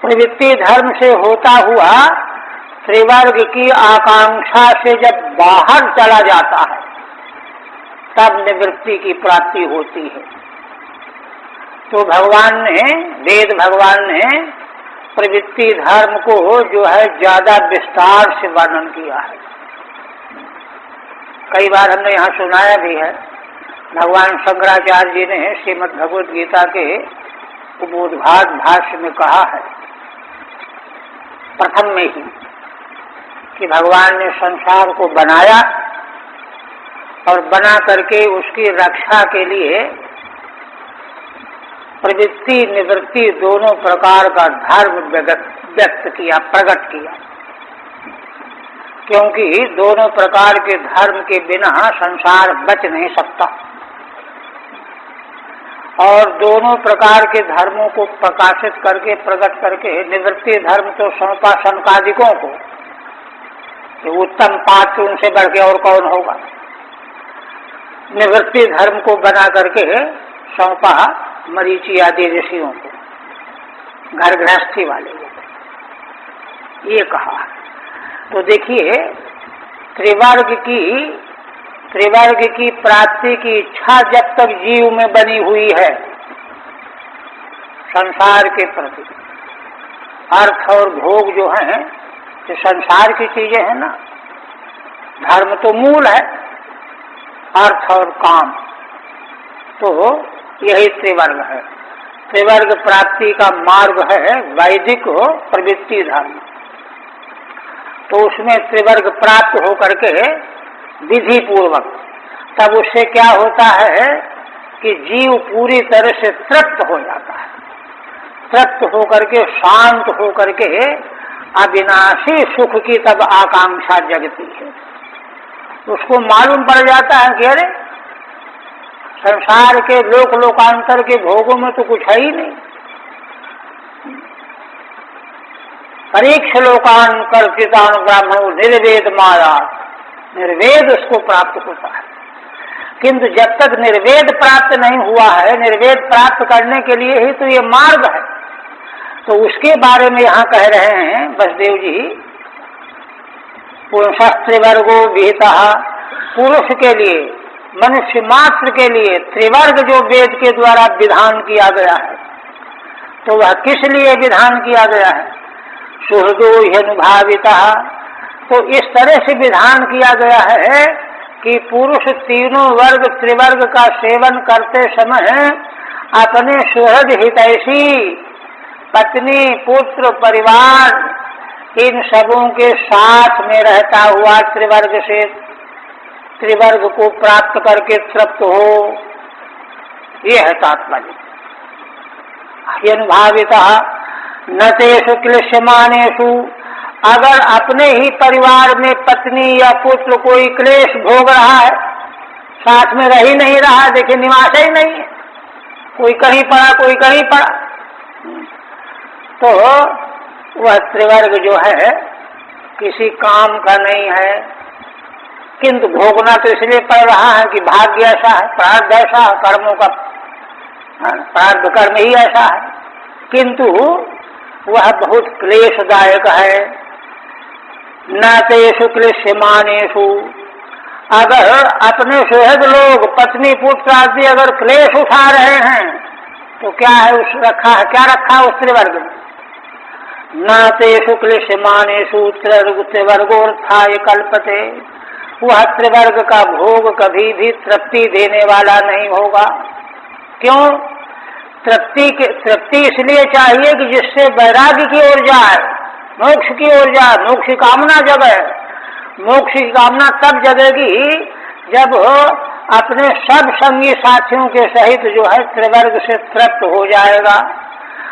प्रवृत्ति धर्म से होता हुआ त्रिवर्ग की आकांक्षा से जब बाहर चला जाता है तब निवृत्ति की प्राप्ति होती है। तो भगवान ने, वेद भगवान ने प्रवृत्ति धर्म को जो है ज्यादा विस्तार से वर्णन किया है। कई बार हमने यहाँ सुनाया भी है, भगवान शंकराचार्य जी ने श्रीमद् भगवद गीता के उपोद्घात भाष्य में कहा है, प्रथम में ही, कि भगवान ने संसार को बनाया और बना करके उसकी रक्षा के लिए प्रवृत्ति निवृत्ति दोनों प्रकार का धर्म व्यक्त किया, प्रकट किया, क्योंकि दोनों प्रकार के धर्म के बिना संसार बच नहीं सकता। और दोनों प्रकार के धर्मों को प्रकाशित करके, प्रकट करके, निवृत्ति धर्म तो सौंपा शनकादिकों को, कि उत्तम पात्र उनसे बढ़ के और कौन होगा। निवृत्ति धर्म को बना करके सौंपा मरीचि आदि ऋषियों को, घर गृहस्थी वाले को, ये कहा। तो देखिए, त्रिवर्ग की प्राप्ति की इच्छा जब तक जीव में बनी हुई है संसार के प्रति, अर्थ और भोग जो है ये संसार की चीजें हैं ना, धर्म तो मूल है, अर्थ और काम, तो यही त्रिवर्ग है। त्रिवर्ग प्राप्ति का मार्ग है वैदिक प्रवृत्ति धर्म। तो उसमें त्रिवर्ग प्राप्त हो करके विधि पूर्वक, तब उससे क्या होता है कि जीव पूरी तरह से तृप्त हो जाता है, तृप्त होकर के, शांत होकर के अविनाशी सुख की तब आकांक्षा जगती है। उसको मालूम पड़ जाता है कि अरे संसार के लोक लोकांतर के भोगों में तो कुछ है ही नहीं। परीक्ष लोकान कल्पितान ब्राह्मणों निर्वेद माया, निर्वेद उसको प्राप्त होता है। किंतु जब तक निर्वेद प्राप्त नहीं हुआ है, निर्वेद प्राप्त करने के लिए ही तो ये मार्ग है। तो उसके बारे में यहाँ कह रहे हैं वसुदेव जी, पुंसस्त्रिवर्गो विहितः, पुरुष के लिए, मनुष्य मात्र के लिए त्रिवर्ग जो वेद के द्वारा विधान किया गया है, तो वह किस लिए विधान किया गया है? सुहृदो ह्यनुभावितः। तो इस तरह से विधान किया गया है कि पुरुष तीनों वर्ग त्रिवर्ग का सेवन करते समय अपने सुहृद हितैषी पत्नी पुत्र परिवार इन सबों के साथ में रहता हुआ त्रिवर्ग से, त्रिवर्ग को प्राप्त करके तृप्त हो, ये है तात्पर्य। ह्यनुभावितः न तेषु क्लेशमानेषु, अगर अपने ही परिवार में पत्नी या पुत्र कोई क्लेश भोग रहा है, साथ में रह ही नहीं रहा, देखिए निवास ही नहीं है, कोई कहीं पड़ा कोई कहीं पड़ा, तो वह त्रिवर्ग जो है किसी काम का नहीं है। किंतु भोगना तो इसलिए पड़ रहा है कि भाग्य ऐसा है, प्रारब्ध ऐसा है, कर्मों का प्रारब्ध कर्म ही ऐसा है, किंतु वह बहुत क्लेशदायक है। न तेषु क्लेशमानेषु, अगर अपने सुहृद लोग पत्नी पुत्र आदि अगर क्लेश उठा रहे हैं तो क्या है उस रखा है, क्या रखा उस त्रिवर्ग में? न तेषु क्लेशमानेषु त्रिवर्गोत्थाय कल्पते, वह त्रिवर्ग का भोग कभी भी तृप्ति देने वाला नहीं होगा। क्यों? तृप्ति इसलिए चाहिए कि जिससे वैराग्य की ओर जाए, मोक्ष की ओर जाए, मोक्ष की कामना जगे। मोक्ष की कामना तब जगेगी जब अपने सब संगी साथियों के सहित जो है त्रिवर्ग से तृप्त हो जाएगा।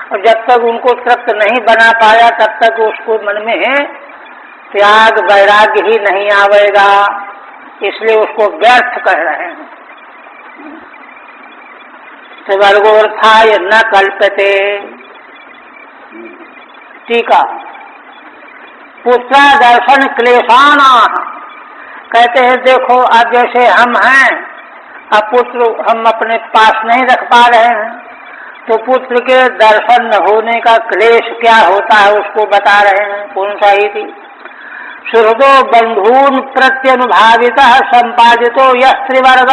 और जब तक उनको तृप्त नहीं बना पाया तब तक उसको मन में त्याग वैराग्य ही नहीं आवेगा, इसलिए उसको व्यर्थ कह रहे हैं। त्रिवर्गोर्थाय न कल्पते। टीका, पुत्र दर्शन क्लेशाना। कहते हैं देखो अब जैसे हम हैं, अब पुत्र हम अपने पास नहीं रख पा रहे हैं, तो पुत्र के दर्शन न होने का क्लेश क्या होता है उसको बता रहे हैं। कौन सा ही थी, सुहृदो बंधून प्रत्यनुभावित संपादितो यह त्रिवर्ग।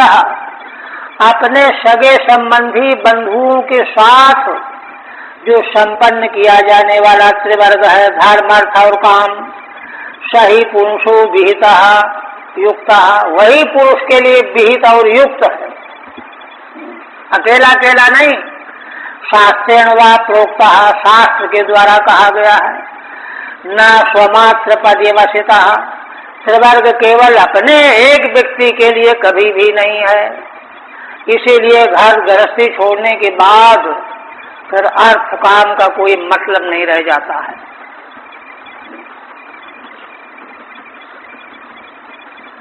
अपने सगे संबंधी बंधुओं के साथ जो संपन्न किया जाने वाला त्रिवर्ग है, धर्म अर्थ और काम, सही पुरुषो विहित युक्त, वही पुरुष के लिए विहित और युक्त है, अकेला अकेला नहीं। शास्त्रेण व प्रोक्त, शास्त्र के द्वारा कहा गया है। न स्वमात्र पर्यवसिता, त्रिवर्ग केवल अपने एक व्यक्ति के लिए कभी भी नहीं है। इसीलिए घर गृहस्थी छोड़ने के बाद फिर अर्थ काम का कोई मतलब नहीं रह जाता है।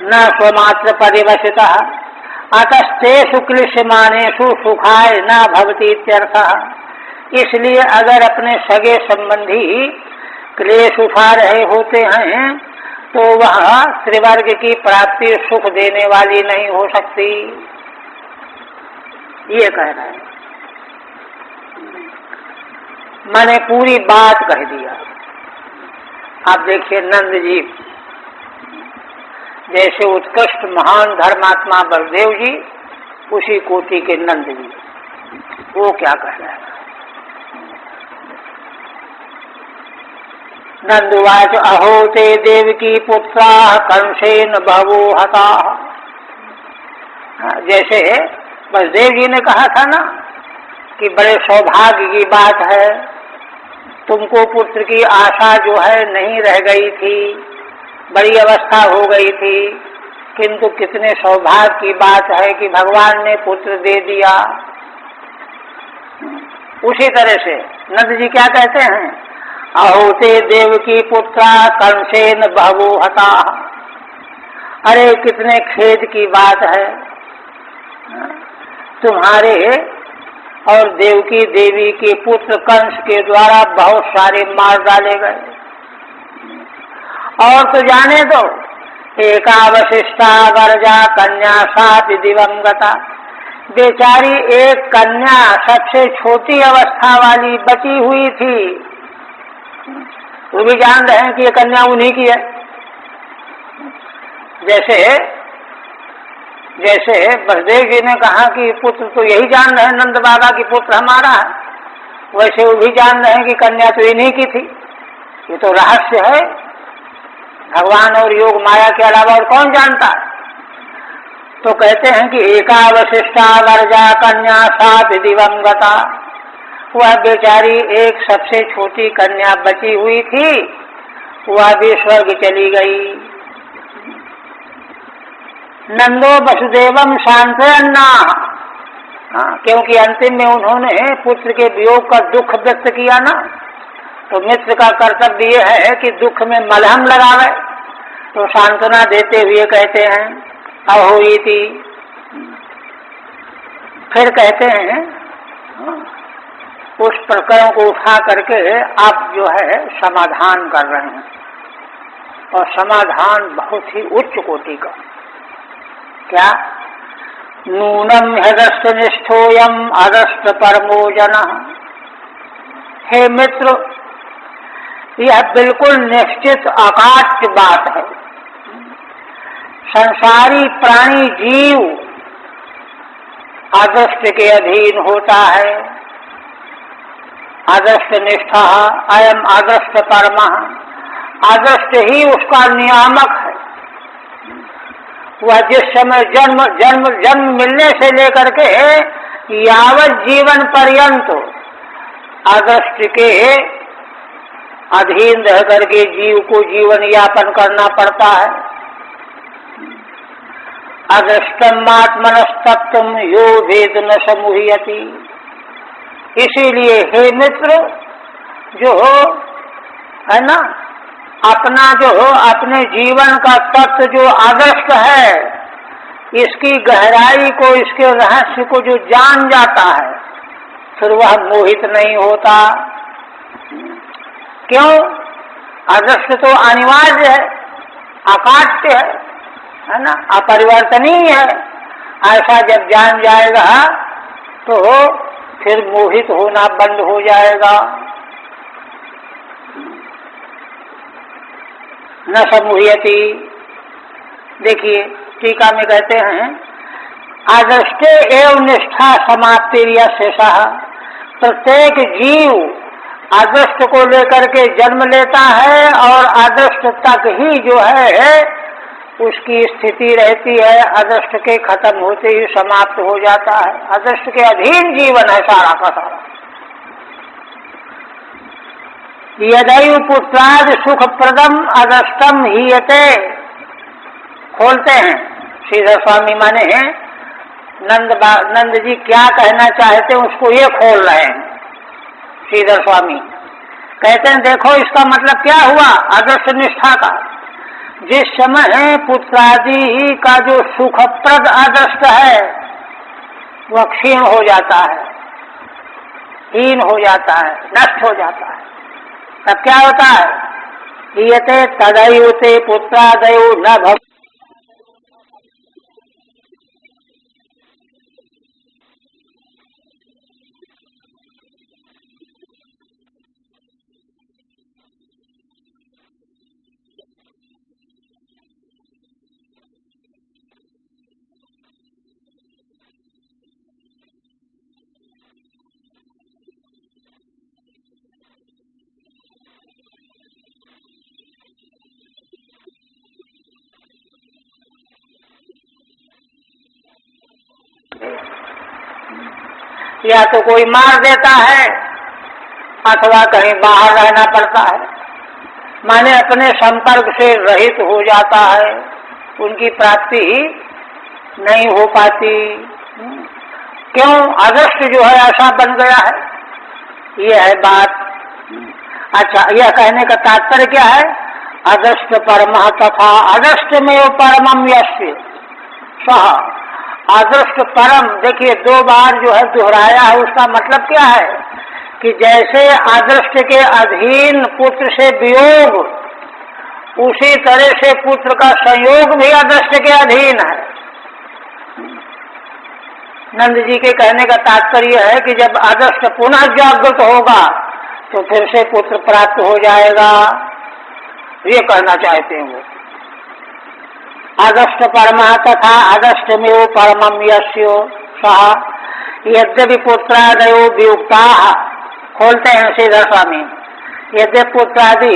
न स्वमात्र पर्यवसिता अतस्तेषु क्लिश्यमानेषु सुखाय न भवति इत्यर्थः। इसलिए अगर अपने सगे संबंधी क्लेश उठा रहे होते हैं तो वह त्रिवर्ग की प्राप्ति सुख देने वाली नहीं हो सकती, ये कह रहे हैं। मैंने पूरी बात कह दिया। आप देखिए नंद जी जैसे उत्कृष्ट महान धर्मात्मा बलदेव जी, उसी कोटि के नंद जी, वो क्या कह रहे हैं। नंदुवाच अहो ते देवकी पुत्रा कंसेन बहवो हता। जैसे बलदेव जी ने कहा था ना कि बड़े सौभाग्य की बात है, तुमको पुत्र की आशा जो है नहीं रह गई थी, बड़ी अवस्था हो गई थी, किंतु कितने सौभाग्य की बात है कि भगवान ने पुत्र दे दिया। उसी तरह से नंद जी क्या कहते हैं, अहोते देवकी पुत्रा कंसेन बहवो हता। अरे कितने खेद की बात है, तुम्हारे और देवकी देवी के पुत्र कंस के द्वारा बहुत सारे मार डाले गए। और तो जाने दो, एकावशिष्टा वर्जा कन्या सापि दिवं गता। बेचारी एक कन्या सबसे छोटी अवस्था वाली बची हुई थी। वो भी जान रहे हैं कि ये कन्या उन्हीं की है। जैसे जैसे बलदेव जी ने कहा कि पुत्र तो यही जान रहे हैं नंद बाबा की पुत्र हमारा है, वैसे वो भी जान रहे हैं कि कन्या तो इन्हीं की थी। ये तो रहस्य है, भगवान और योग माया के अलावा और कौन जानता है। तो कहते हैं कि एकावशिष्टा वर्जा कन्या सापि दिवं गता। वह बेचारी एक सबसे छोटी कन्या बची हुई थी, वह भी स्वर्ग चली गई। नंदो वसुदेवम सांत्वयन्ना, क्योंकि अंतिम में उन्होंने पुत्र के वियोग का दुख व्यक्त किया ना, तो मित्र का कर्तव्य ये है कि दुख में मलहम लगावे। तो सांत्वना देते हुए कहते हैं अहोइति। फिर कहते हैं उस प्रकरण को उठा करके आप जो है समाधान कर रहे हैं, और समाधान बहुत ही उच्च कोटि का। क्या, नूनम हृदस्थ निष्ठोयम अदस्थ परमो जनः। हे मित्र, यह बिल्कुल निश्चित अकाट्य बात है। संसारी प्राणी जीव अदृष्ट के अधीन होता है। अदृष्ट निष्ठा अयम अदृष्ट परमः, अदृष्ट ही उसका नियामक है। वह जिस समय जन्म मिलने से लेकर के यावत जीवन पर्यंत अदृष्ट के अधीन रह करके जीव को जीवन यापन करना पड़ता है। अदृष्टम आत्मनस्तत्वम यो भेद न समूहयति। इसीलिए हे मित्र, जो है ना, अपना जो अपने जीवन का तत्व जो अदृष्ट है, इसकी गहराई को, इसके रहस्य को जो जान जाता है, फिर वह मोहित नहीं होता। क्यों? अदृष्ट तो अनिवार्य है, अकाट्य है ना, अपरिवर्तनीय है। ऐसा जब जान जाएगा तो फिर मोहित होना बंद हो जाएगा। न समूहयति। देखिए टीका में कहते हैं, आदृष्टे एव निष्ठा समाप्तिर्यशेषः। प्रत्येक जीव आदृष्ट को लेकर के जन्म लेता है और आदृष्ट तक ही जो है उसकी स्थिति रहती है, आदृष्ट के खत्म होते ही समाप्त हो जाता है। आदृष्ट के अधीन जीवन है सारा का सारा। यदैव पुत्राद सुख प्रदम अदृष्टम हीयते। खोलते हैं श्रीधर स्वामी, माने नंद जी क्या कहना चाहते हैं उसको ये खोल रहे हैं। श्रीधर स्वामी कहते हैं, देखो इसका मतलब क्या हुआ आदर्श निष्ठा का। जिस समय पुत्रादि का जो सुखप्रद आदर्श है वह क्षीण हो जाता है, हीन हो जाता है, नष्ट हो जाता है, तब क्या होता है? हीयते तदयुते पुत्रादयो न भव। या तो कोई मार देता है अथवा कहीं बाहर रहना पड़ता है, माने अपने संपर्क से रहित हो जाता है, उनकी प्राप्ति नहीं हो पाती। क्यों? आदर्श जो है ऐसा बन गया है। यह है बात। अच्छा, यह कहने का तात्पर्य क्या है? अदृष्ट परमः तथा अदृष्ट में परमम यस्य सह। अदृष्ट परम, देखिए 2 बार जो है दोहराया है। उसका मतलब क्या है कि जैसे अदृष्ट के अधीन पुत्र से वियोग, उसी तरह से पुत्र का संयोग भी अदृष्ट के अधीन है। नंद जी के कहने का तात्पर्य है कि जब अदृष्ट पुनः जागृत होगा तो फिर से पुत्र प्राप्त हो जाएगा, ये कहना चाहते हैं वो। अदृष्ट परमः तथा अदृष्ट में परमम यस्यो सह यद्यपि पुत्रादयो वियुक्ताः। खोलते हैं श्रीधर स्वामी, यद्यपि पुत्रादि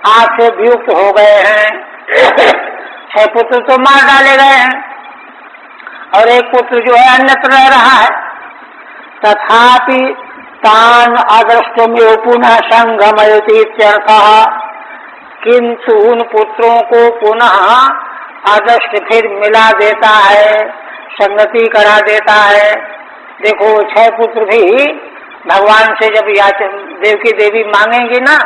आपसे वियुक्त हो गए हैं, 6 पुत्र तो मार डाले गए हैं और एक पुत्र जो है अन्यत्र रह रहा है, तथापि तान अदृष्टमेव पुनः संगमयति इत्यर्थः। किंतु उन पुत्रों को पुनः अदृष्ट फिर मिला देता है, संगति करा देता है। देखो 6 पुत्र भी भगवान से जब देवकी देवी मांगेंगी ना,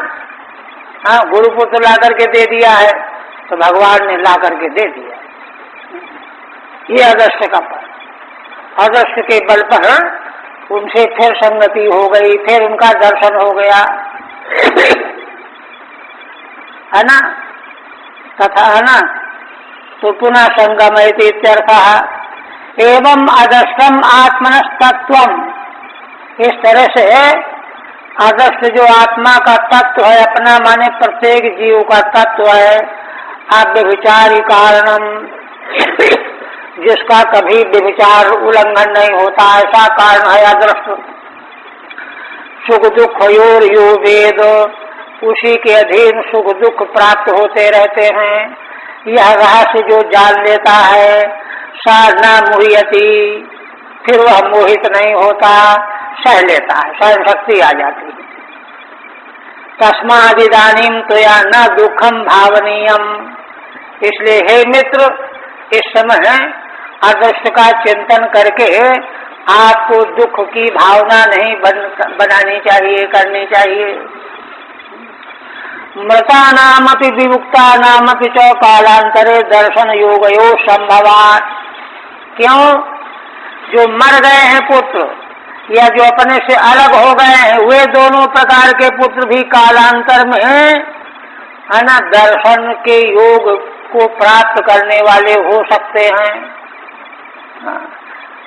हाँ, गुरु पुत्र ला करके दे दिया है तो भगवान ने ला करके दे दिया। ये अदृष्ट का फल। अदृष्ट के बल पर उनसे फिर संगति हो गई, फिर उनका दर्शन हो गया, है ना, तथा है ना, तो पुनः संगमयति इत्यर्थः। एवं अदृष्टम आत्मनस्तत्वम। इस तरह से अदृष्ट जो आत्मा का तत्व है, अपना माने प्रत्येक जीव का तत्व है, अव्यभिचारी कारणम, जिसका कभी व्यभिचार उल्लंघन नहीं होता, ऐसा कारण है अदृष्ट। सुख दुख योर यो वेद, उसी के अधीन सुख दुख प्राप्त होते रहते हैं। यह रहस्य जो जान लेता है, सा न मुह्यति, फिर वह मोहित नहीं होता, सह लेता है, सहन शक्ति आ जाती है। तस्मादिदानीम त्वया न दुखम भावनीयम। इसलिए हे मित्र, इस समय अदृष्ट का चिंतन करके आपको दुख की भावना नहीं बनानी चाहिए, करनी चाहिए। मृता नामपि विमुक्ता नामपि च कालांतरे दर्शन योगयो संभवात्। क्यों? जो मर गए हैं पुत्र या जो अपने से अलग हो गए हैं, वे दोनों प्रकार के पुत्र भी कालांतर में है ना दर्शन के योग को प्राप्त करने वाले हो सकते हैं।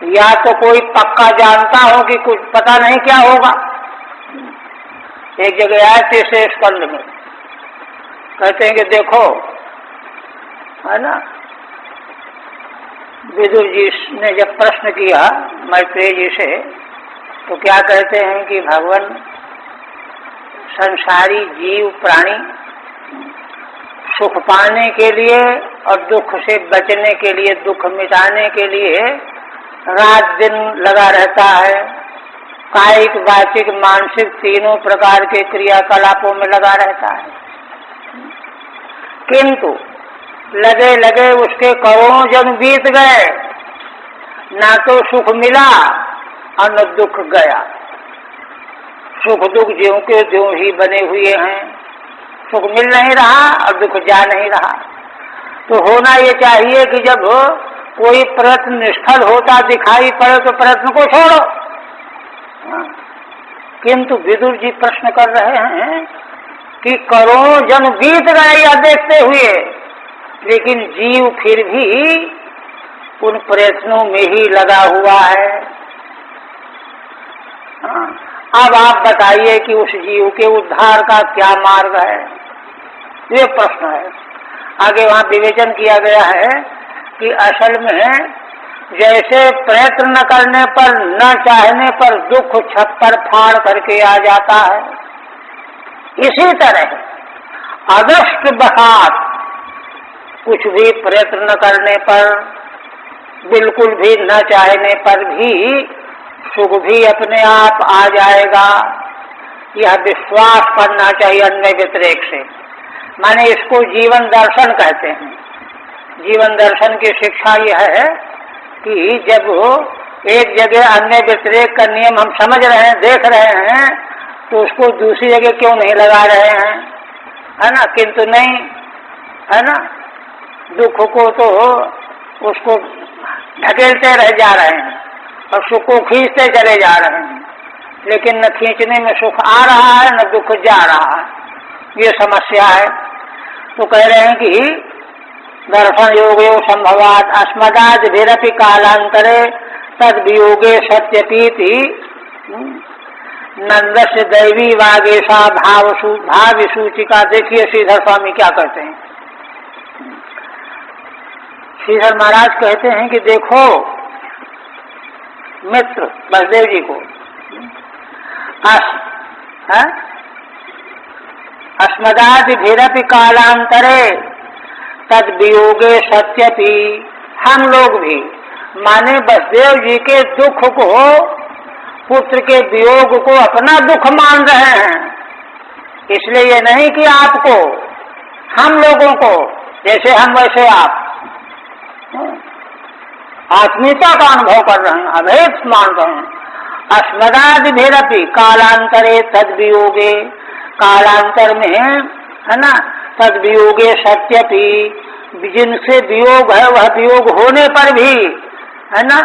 या तो कोई पक्का जानता हो कि कुछ पता नहीं क्या होगा। एक जगह आए तीसरे स्कंद में कहते हैं कि देखो, है ना, विदुर जी ने जब प्रश्न किया मैत्रेय जी से, तो क्या कहते हैं कि भगवान संसारी जीव प्राणी सुख पाने के लिए और दुख से बचने के लिए, दुख मिटाने के लिए रात दिन लगा रहता है। कायिक, वाचिक, मानसिक तीनों प्रकार के क्रियाकलापों में लगा रहता है, किंतु लगे लगे उसके करोड़ों जन्म बीत गए, ना तो सुख मिला और न दुख गया। सुख दुख ज्यों के त्यों ही बने हुए हैं, सुख मिल नहीं रहा और दुख जा नहीं रहा। तो होना ये चाहिए कि जब कोई प्रयत्न निष्फल होता दिखाई पड़े तो प्रयत्न को छोड़ो। किंतु विदुर जी प्रश्न कर रहे हैं कि करोड़ों जन्म बीत गए या देखते हुए, लेकिन जीव फिर भी उन प्रयत्नों में ही लगा हुआ है। अब आप बताइए कि उस जीव के उद्धार का क्या मार्ग है, ये प्रश्न है। आगे वहां विवेचन किया गया है कि असल में जैसे प्रयत्न न करने पर, न चाहने पर दुख छप्पर फाड़ करके आ जाता है, इसी तरह अदृष्ट बसात कुछ भी प्रयत्न न करने पर, बिल्कुल भी न चाहने पर भी सुख भी अपने आप आ जाएगा। यह विश्वास करना चाहिए अन्य व्यतिरेक से। माने इसको जीवन दर्शन कहते हैं। जीवन दर्शन की शिक्षा यह है कि जब एक जगह अन्य व्यतिरेक का नियम हम समझ रहे हैं, देख रहे हैं, तो उसको दूसरी जगह क्यों नहीं लगा रहे हैं, है ना। किंतु नहीं, है ना, दुख को तो उसको ढकेलते रह जा रहे हैं और सुख को खींचते चले जा रहे हैं, लेकिन न खींचने में सुख आ रहा है न दुख जा रहा है। ये समस्या है। तो कह रहे हैं कि दर्शन योगे संभवात अस्मदाद भिरपि कालांतरे तद वियोगे सत्यपीति नंदस्य दैवी वागेशा भाव सूचिका। देखिए श्रीधर स्वामी क्या कहते हैं। श्रीधर महाराज कहते हैं कि देखो मित्र बसदेव जी को, अस्मदादि भिरपि कालांतरे तद वियोगे सत्यपि। हम लोग भी माने बसदेव जी के दुख को, पुत्र के वियोग को अपना दुख मान रहे हैं। इसलिए ये नहीं कि आपको, हम लोगों को, जैसे हम वैसे आप आत्मीयता का अनुभव कर रहे हैं, अभेद मान रहे हैं। अस्मदादि भिरपि कालांतरे तद वियोगे, कालांतर में, है ना, तद वियोगे सत्यपि, जिनसे वियोग है वह वियोग होने पर भी, है ना,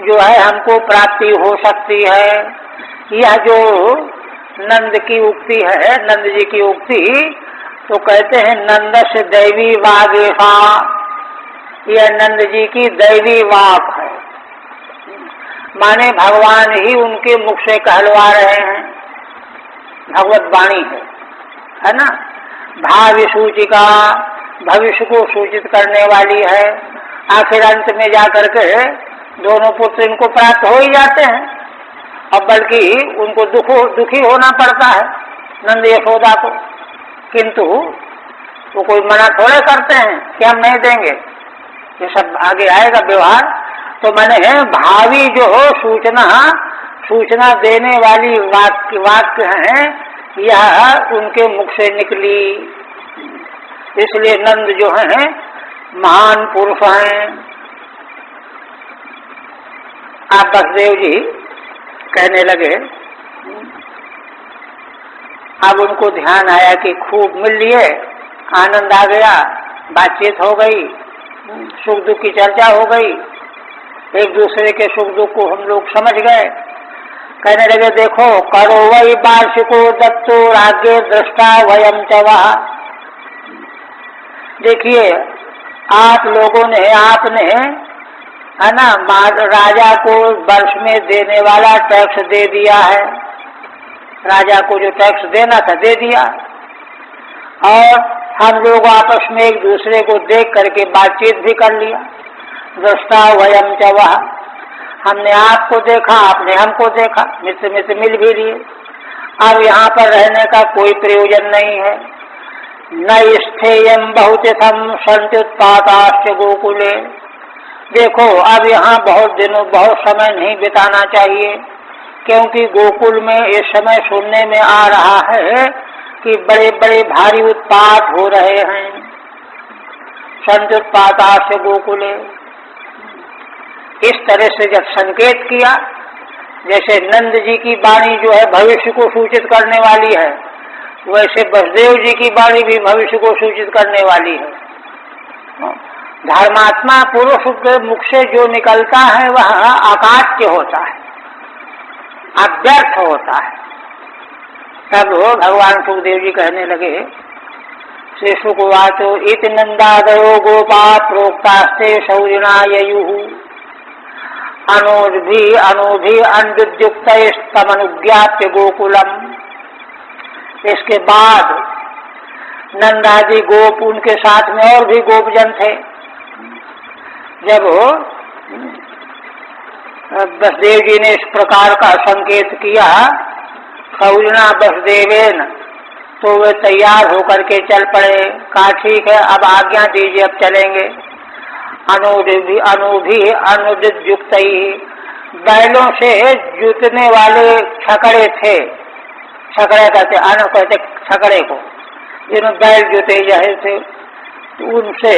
जो है हमको प्राप्ति हो सकती है। यह जो नंद की उक्ति है, नंद जी की उक्ति, तो कहते हैं नंदस्य दैवी वागेशा। यह नंद जी की दैवी वाक है, माने भगवान ही उनके मुख से कहलवा रहे हैं, भगवत वाणी है ना। भावी सूचिका, भविष्य को सूचित करने वाली है। आखिर अंत में जाकर के दोनों पुत्र इनको प्राप्त हो ही जाते हैं, और बल्कि उनको दुखी होना पड़ता है नंद यशोदा को। किंतु वो कोई मना थोड़े करते हैं कि हम नहीं देंगे, ये सब आगे आएगा व्यवहार। तो मैंने भावी जो सूचना देने वाली वाक्य हैं, यह उनके मुख से निकली। इसलिए नंद जो हैं महान पुरुष हैं, आप वसुदेव जी कहने लगे, अब उनको ध्यान आया कि खूब मिल लिए, आनंद आ गया, बातचीत हो गई, सुख दुख की चर्चा हो गई, एक दूसरे के सुख दुख को हम लोग समझ गए। कहने लगे, देखो करो वही वार्षिको दत्तो राज्य दृष्टा वयम च वहा। देखिए आप लोगों ने, आपने है ना, राजा को वर्ष में देने वाला टैक्स दे दिया है, राजा को जो टैक्स देना था दे दिया, और हम लोग आपस में एक दूसरे को देख करके बातचीत भी कर लिया। दृष्टा वयम च वहा, हमने आपको देखा, आपने हमको देखा, मित्र मित्र मिल भी लिए। अब यहाँ पर रहने का कोई प्रयोजन नहीं है। न स्थेयम बहुतिथम संत्युत्पाताश्च गोकुले। देखो अब यहाँ बहुत दिनों, बहुत समय नहीं बिताना चाहिए, क्योंकि गोकुल में इस समय सुनने में आ रहा है कि बड़े बड़े भारी उत्पात हो रहे हैं। संत्युत्पाताश्च गोकुले, इस तरह से जब संकेत किया, जैसे नंद जी की वाणी जो है भविष्य को सूचित करने वाली है, वैसे वसुदेव जी की वाणी भी भविष्य को सूचित करने वाली है। धर्मात्मा पुरुष के मुख से जो निकलता है वह अकाट्य होता है, अव्यर्थ होता है। तब भगवान सुखदेव जी कहने लगे, श्री शुकवाचो इति नंदादयो गोपा प्रोक्तास्ते सौरिणा ययुः अनोभि अनुद्युक्त तमनुज्ञाप्य गोकुलम। इसके बाद नंदादि गोप, उनके साथ में और भी गोपजन थे। जब वसुदेव जी ने इस प्रकार का संकेत किया, सौजना वसुदेवेन, तो वे तैयार होकर के चल पड़े। कहा ठीक है, अब आज्ञा दीजिए, अब चलेंगे। अनुभी अनुद्युक्त, बैलों से जुतने वाले छकड़े थे, छकड़े कहते, अनु कहते छकड़े को, जिन्होंने बैल जुते जाए थे, उनसे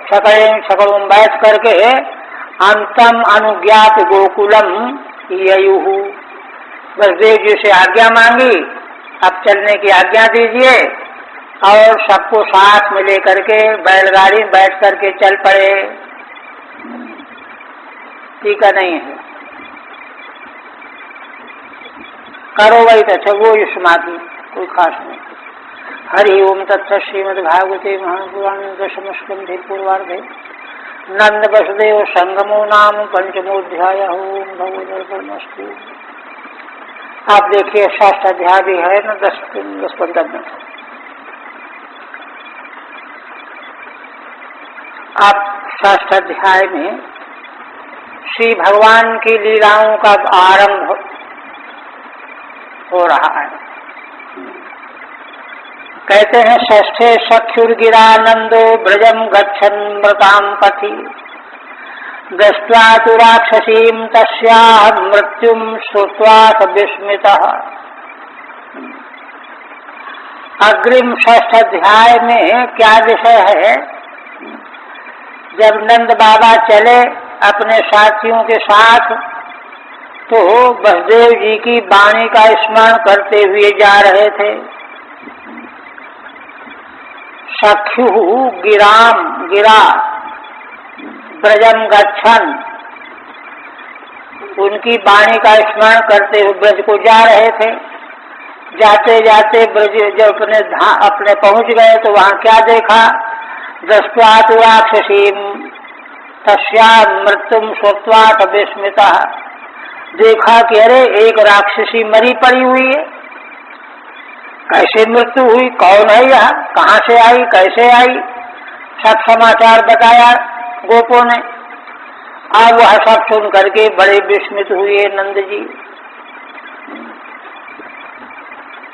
छकड़ों में बैठ करके अंतम अनुज्ञात गोकुलम ययुः, वसुदेव जी से आज्ञा मांगी, अब चलने की आज्ञा दीजिए, और सबको साथ में लेकर के बैलगाड़ी में बैठ करके चल पड़े। टीका नहीं है, करो वही तथा वो समाधि, कोई खास नहीं। हरि ओम तत्सत् श्रीमद्भागवते महापुराणे दशम स्कंधे पूर्वार्धे नंद वसुदेव संगमो नाम पंचमोध्याय। ओम भगवदर्पणमस्तु। आप देखिए 6 अध्याय भी है ना, 10-15 मिनट। अब 6 अध्याय में श्री भगवान की लीलाओं का आरंभ हो रहा है। कहते हैं, षष्ठे सख्युर्गिरानंदो ब्रजम गच्छन् मृतां पथि दृष्ट्वा तु राक्षसीं तस्याः मृत्युं श्रुत्वा स विस्मितः। अग्रिम 6 अध्याय में क्या विषय है? जब नंद बाबा चले अपने साथियों के साथ, तो वसुदेव जी की वाणी का स्मरण करते हुए जा रहे थे। सख्यु गिरा ब्रजम गच्छन्, उनकी वाणी का स्मरण करते हुए ब्रज को जा रहे थे। जाते जाते ब्रज जब अपने पहुंच गए तो वहां क्या देखा? दृष्ट्वा तु राक्षसीं तस्याः मृत्युं श्रुत्वा स विस्मितः। देखा कि अरे एक राक्षसी मरी पड़ी हुई है। कैसे मृत्यु हुई, कौन है यह, कहाँ से आई, कैसे आई, सब समाचार बताया गोपों ने। अब वह सब सुन करके बड़े विस्मित हुए नंद जी।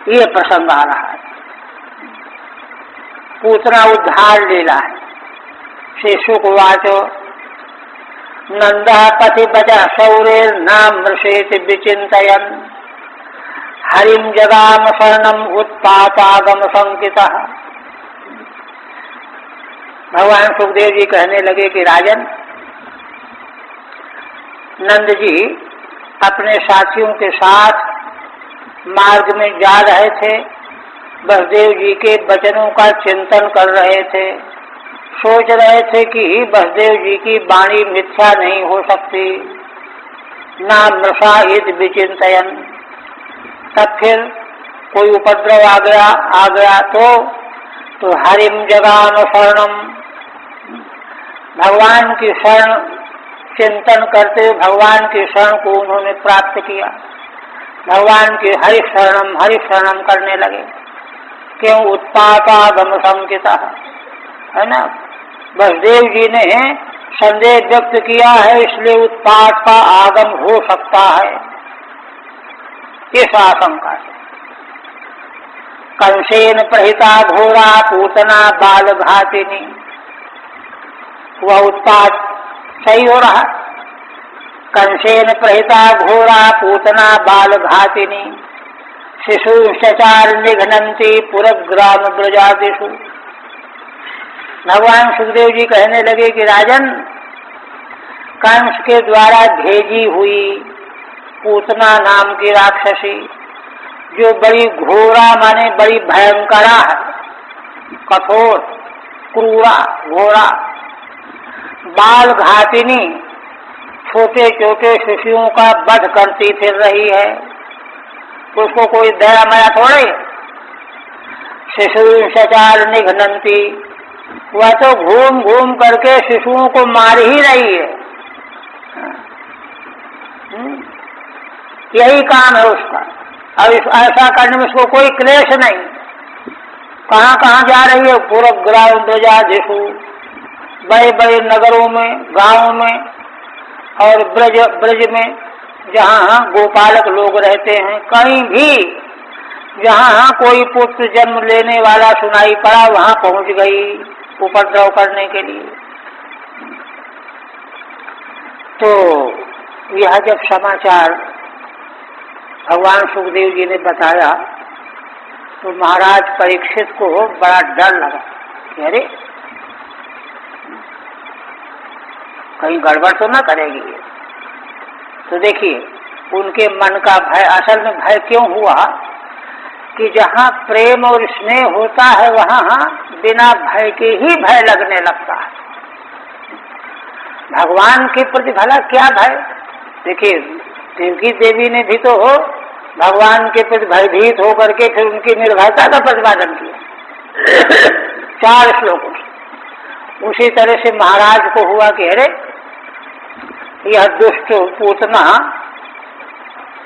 ये प्रसंग आ रहा है, पूतना उद्धार लीला है। शेषु को वाचो नंद पथि बचा शौरेर नाम मृषेति विचिंतयन् हरिम जगाम शरणम उत्पातागम संकितः। भगवान सुखदेव जी कहने लगे कि राजन, नंद जी अपने साथियों के साथ मार्ग में जा रहे थे, वसुदेव जी के वचनों का चिंतन कर रहे थे, सोच रहे थे कि वसुदेव जी की वाणी मिथ्या नहीं हो सकती, ना मृषा इत विचिंतयन। तब फिर कोई उपद्रव आ गया तो हरिम जगाम शरणम, भगवान की शरण चिंतन करते भगवान की शरण को उन्होंने प्राप्त किया, भगवान की हरि शरणम करने लगे। क्यों? उत्पातागम संकिता, है ना, वसुदेव जी ने संदेह व्यक्त किया है, इसलिए उत्पात का आगम हो सकता है, इस आशंका से। कंसेन प्रहिता घोरा पूतना बाल घातिनी, वह उत्पात सही हो रहा। कंसेन प्रहिता घोरा पूतना बाल घातिनी, शिशु शचार निघ्नन्ति पुरग्राम ब्रजादिषु। भगवान सुखदेव जी कहने लगे कि राजन, कंस के द्वारा भेजी हुई पूतना नाम की राक्षसी, जो बड़ी घोरा माने बड़ी भयंकरा है, कठोर क्रूरा घोरा, बाल घातिनी, छोटे छोटे शिशुओं का वध करती फिर रही है, उसको कोई दया माया थोड़े। शिशु शचार निघ्नन्ति, वह तो घूम घूम करके शिशुओं को मार ही रही है, यही काम है उसका। अब ऐसा करने में उसको कोई क्लेश नहीं। कहाँ कहाँ जा रही है? पूरा ग्राम ब्रजादिषु, बड़े बड़े नगरों में, गांवों में और ब्रज में, जहाँ गोपालक लोग रहते हैं, कहीं भी जहाँ कोई पुत्र जन्म लेने वाला सुनाई पड़ा, वहाँ पहुँच गई उपद्रव करने के लिए। तो यह जब समाचार भगवान सुखदेव जी ने बताया तो महाराज परीक्षित को बड़ा डर लगा कि अरे कहीं गड़बड़ तो ना करेगी। तो देखिए, उनके मन का भय, असल में भय क्यों हुआ कि जहाँ प्रेम और स्नेह होता है वहाँ बिना भय के ही भय लगने लगता है। भगवान के प्रति भला क्या भय? देखिए, देवकी देवी ने भी तो भगवान के प्रति भयभीत होकर के फिर उनकी निर्भयता का प्रतिपादन किया 4 श्लोकों से। उसी तरह से महाराज को हुआ कि अरे यह दुष्ट पूतना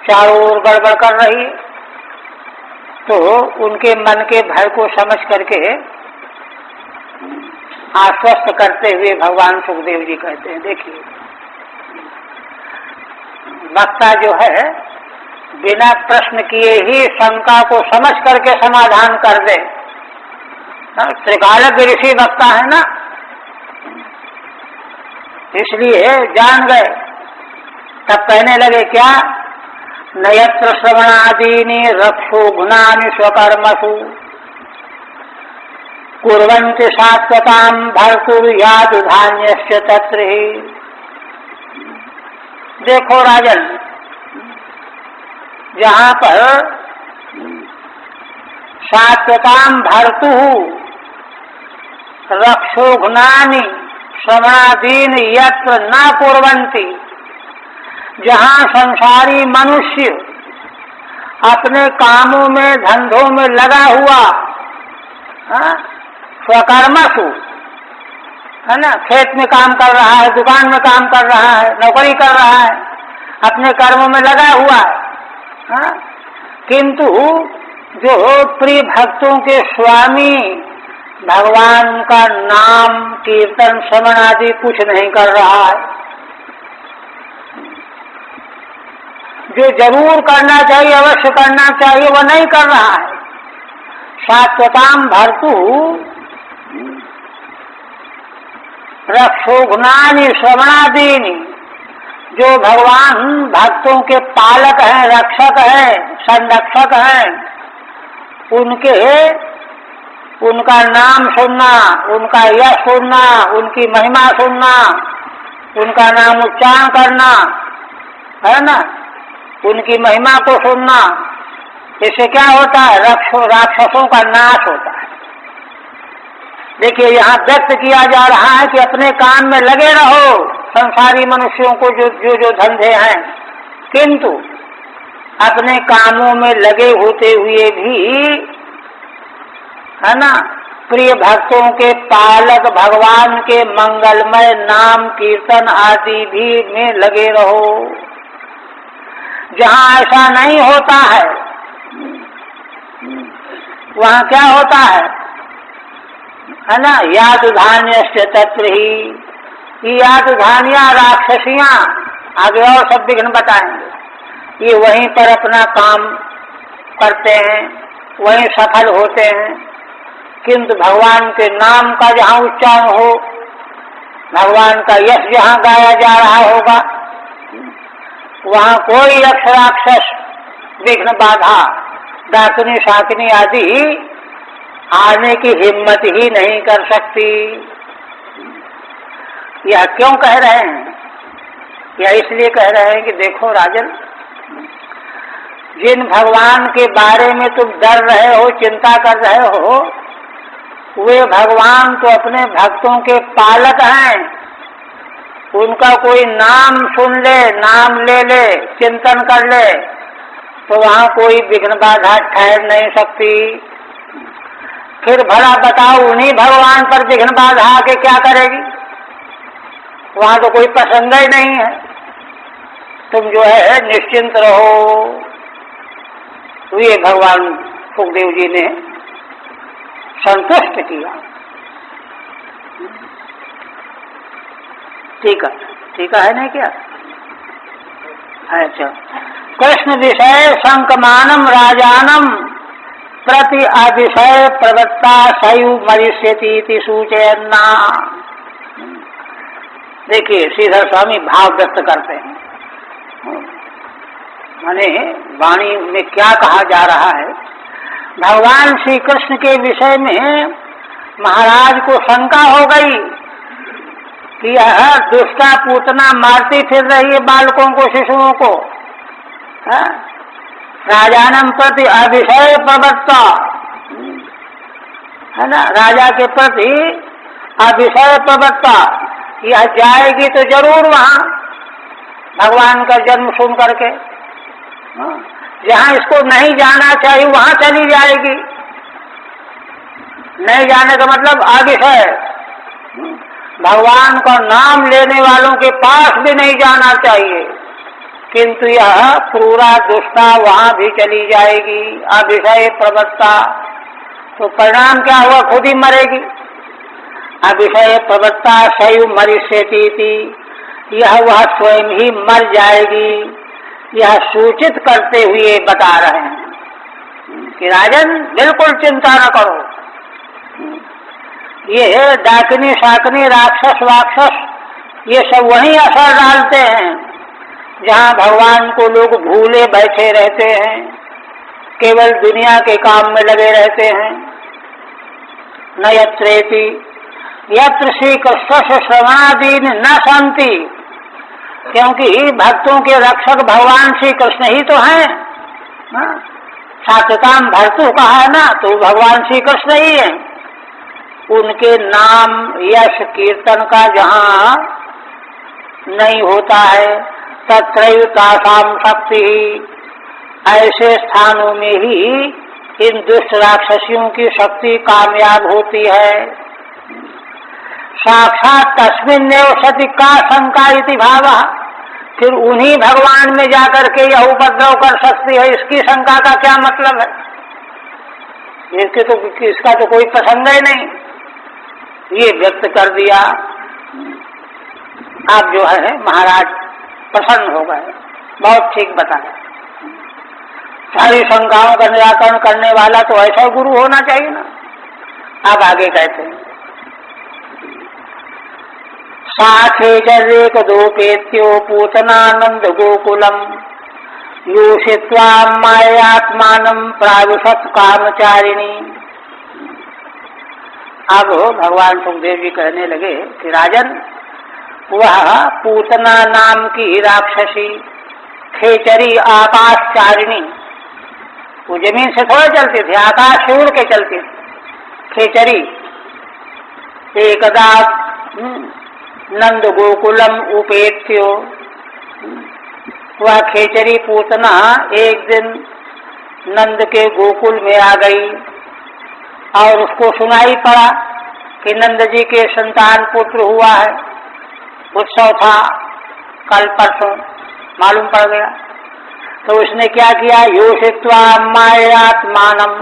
चारों ओर गड़बड़ कर रही है। तो उनके मन के भय को समझ करके आश्वस्त करते हुए भगवान सुखदेव जी कहते हैं, देखिए वक्ता जो है बिना प्रश्न किए ही शंका को समझ करके समाधान कर दे। त्रिकालज्ञ ऋषि वक्ता है ना, इसलिए जान गए। तब कहने लगे क्या? नयत्र श्रवणादीनि रक्षोघ्नानि स्वकर्मसु कुर्वन्ति सात्वतां भर्तुर्यादुधान्यस्य तत्र ही। देखो राजन, जहाँ पर सात्वतां भर्तु रक्षोघ्नानि श्रवणादीनि यत्र न कुर्वन्ति, जहाँ संसारी मनुष्य अपने कामों में धंधों में लगा हुआ, स्वकर्मसु, है ना, खेत में काम कर रहा है, दुकान में काम कर रहा है, नौकरी कर रहा है, अपने कर्मों में लगा हुआ है, किंतु जो प्रिय भक्तों के स्वामी भगवान का नाम कीर्तन श्रवण आदि कुछ नहीं कर रहा है, जो जरूर करना चाहिए, अवश्य करना चाहिए, वह नहीं कर रहा है। सात्वतां भर्तु रक्षोघ्नानि श्रवणादीनि, जो भगवान भक्तों के पालक हैं, रक्षक हैं, संरक्षक हैं, उनका नाम सुनना, उनका यश सुनना, उनकी महिमा सुनना, उनका नाम उच्चारण करना, है ना, उनकी महिमा को सुनना, इससे क्या होता है? राक्षसों का नाश होता है। देखिए, यहाँ व्यक्त किया जा रहा है कि अपने काम में लगे रहो, संसारी मनुष्यों को जो धंधे हैं, किंतु अपने कामों में लगे होते हुए भी, है ना, प्रिय भक्तों के पालक भगवान के मंगलमय नाम कीर्तन आदि भी में लगे रहो। जहाँ ऐसा नहीं होता है, वहाँ क्या होता है ना, याद धान्य तत्र ही, याद धानिया राक्षसियां, आगे और सब विघ्न बताएंगे, ये वहीं पर अपना काम करते हैं, वहीं सफल होते हैं, किंतु भगवान के नाम का जहाँ उच्चारण हो, भगवान का यश जहाँ गाया जा रहा होगा, वहाँ कोई यक्ष राक्षस विघ्न बाधा डाकिनी शाकिनी आदि आने की हिम्मत ही नहीं कर सकती। यह क्यों कह रहे हैं? या इसलिए कह रहे हैं कि देखो राजन, जिन भगवान के बारे में तुम डर रहे हो, चिंता कर रहे हो, वे भगवान तो अपने भक्तों के पालक हैं। उनका कोई नाम सुन ले, नाम ले ले, चिंतन कर ले, तो वहाँ कोई विघ्न बाधा ठहर नहीं सकती। फिर भला बताओ, उन्हीं भगवान पर विघ्न बाधा आके क्या करेगी? वहाँ तो कोई प्रसंग ही नहीं है। तुम जो है निश्चिंत रहो। तो ये भगवान सुखदेव जी ने संतुष्ट किया। ठीक है नहीं क्या? अच्छा, कृष्ण विषय संकमानम राजानम प्रति अतिशय प्रवृत्ता सयु मरिष्यति सूचयन्ना। देखिए, श्रीधर स्वामी भाव व्यक्त करते हैं, माने वाणी में क्या कहा जा रहा है। भगवान श्री कृष्ण के विषय में महाराज को शंका हो गई कि यह दुष्टा पूतना मारती फिर रही है बालकों को, शिशुओं को। राजानम प्रति अतिशय प्रवृत्ता, है ना, राजा के प्रति अतिशय प्रवृत्ता। यह जाएगी तो जरूर वहां भगवान का जन्म सुन करके, जहां इसको नहीं जाना चाहिए वहां चली जाएगी। नहीं जाने का मतलब अतिशय, भगवान का नाम लेने वालों के पास भी नहीं जाना चाहिए, किंतु यह क्रूरा दुष्टा वहां भी चली जाएगी, अतिशय प्रवृत्ता। तो परिणाम क्या हुआ? खुद ही मरेगी। अतिशय प्रवृत्ता सयु मरिष्यति, यह वह स्वयं ही मर जाएगी। यह सूचित करते हुए बता रहे हैं कि राजन बिल्कुल चिंता न करो। ये डाकिनी शाकिनी राक्षस वाक्षस ये सब वहीं असर डालते हैं जहाँ भगवान को लोग भूले बैठे रहते हैं, केवल दुनिया के काम में लगे रहते हैं। न यत्रेति यत्र श्री कृष्ण श्रवणादीन न संति, क्योंकि भक्तों के रक्षक भगवान श्री कृष्ण ही तो हैं। सात्यकाम भर्तु कहा है ना, तो भगवान श्री कृष्ण ही है। उनके नाम यश कीर्तन का जहाँ नहीं होता है, तत्रैव तासाम शक्ति, ऐसे स्थानों में ही इन दुष्ट राक्षसियों की शक्ति कामयाब होती है। साक्षात तस्मिन्नेव सति का शंका इति भावः, फिर उन्हीं भगवान में जाकर के यह उपद्रव कर सकती है, इसकी शंका का क्या मतलब है? इसका तो कोई प्रसंग ही नहीं। ये व्यक्त कर दिया। आप जो है महाराज प्रसन्न हो गए, बहुत ठीक बताया। सारी शंकाओं का निराकरण करने वाला तो ऐसा गुरु होना चाहिए ना। आप आगे कहते हैं, साखे चर्येक दोपेत्यो पूतनानंद गोकुलम योषित्वा मायात्मानं प्राविशत कामचारिणी। अब भगवान सुखदेव जी कहने लगे कि राजन, वह पूतना नाम की राक्षसी खेचरी आकाशचारिणी, वो जमीन से थोड़ा चलती थी, आकाश से उड़ के चलती थी खेचरी। एकदा नंद गोकुलम उपेत्यो, वह खेचरी पूतना एक दिन नंद के गोकुल में आ गई और उसको सुनाई पड़ा कि नंद जी के संतान पुत्र हुआ है। उत्सव था कल परसों, मालूम पड़ गया। तो उसने क्या किया, योषित्वा मायात्मानम,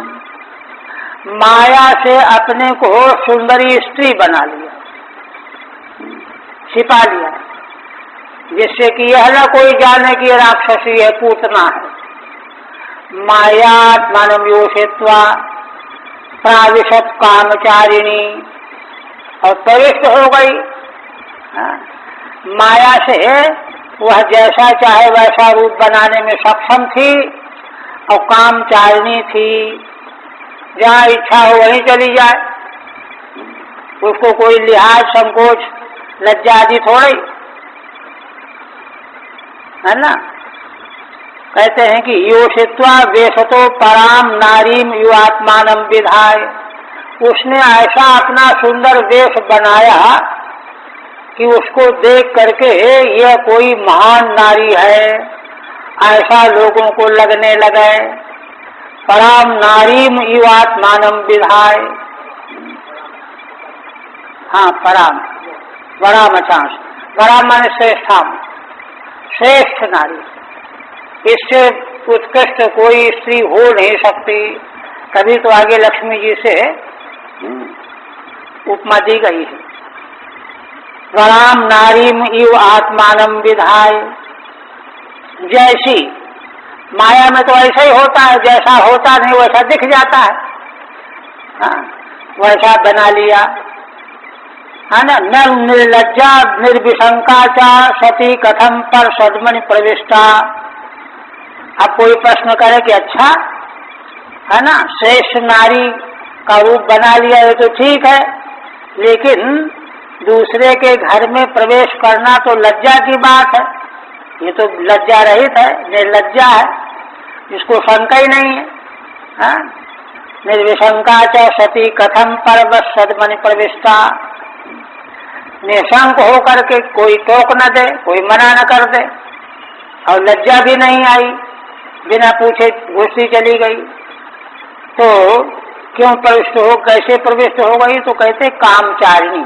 माया से अपने को सुंदरी स्त्री बना लिया, छिपा लिया, जिससे कि यह न कोई जाने की राक्षसी है, पूतना है। मायात्मानम योषित्वा प्राविशत कामचारिणी, और प्रविष्ट हो गई। माया से वह जैसा चाहे वैसा रूप बनाने में सक्षम थी और कामचारिणी थी, जहाँ इच्छा हो वहीं चली जाए, उसको कोई लिहाज संकोच लज्जा आदि थोड़ी है ना। कहते हैं कि योषित्वा वेशतो पराम नारीम युवात्मानम विधाय, उसने ऐसा अपना सुंदर वेश बनाया कि उसको देख करके यह कोई महान नारी है ऐसा लोगों को लगने लगे। पराम नारीम युवात्मानम विधाय, हाँ पराम, बड़ा मचांस, बड़ा माने श्रेष्ठाम, श्रेष्ठ नारी, इससे उत्कृष्ट कोई स्त्री हो नहीं सकती। तभी तो आगे लक्ष्मी जी से उपमा दी गई है, वराम नारीम इव आत्मानम विधाय। जैसी माया में तो ऐसा ही होता है, जैसा होता नहीं वैसा दिख जाता है, हाँ, वैसा बना लिया है ना। न निर्लज्जा निर्विशंका चा सती कथम पर सदमनि प्रविष्टा। अब कोई प्रश्न करे कि अच्छा है ना, श्रेष्ठ नारी का रूप बना लिया है तो ठीक है, लेकिन दूसरे के घर में प्रवेश करना तो लज्जा की बात है। ये तो लज्जा रहित है, निर्लज्जा है, इसको शंका ही नहीं है, हाँ? निर्विशंका च सती कथम पर सदमनि प्रविष्टा। निशंक हो करके कोई टोक न दे, कोई मना न कर दे, और लज्जा भी नहीं आई, बिना पूछे घुसी चली गई, तो क्यों प्रविष्ट हो, कैसे प्रविष्ट हो गई? तो कहते कामचारिणी।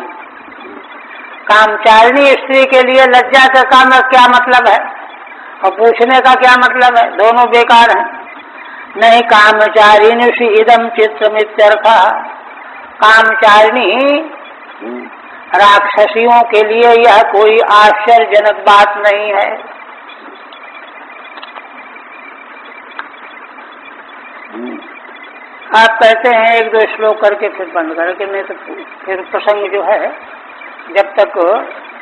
कामचारिणी स्त्री के लिए लज्जा का काम क्या मतलब है और पूछने का क्या मतलब है? दोनों बेकार हैं। नहीं कामचारिणी से इदम चित्रमित्यर्थ। कामचारिणी राक्षसियों के लिए यह कोई आश्चर्यजनक बात नहीं है। आप कहते हैं एक दो श्लोक करके फिर बंद करके, नहीं तो फिर प्रसंग जो है जब तक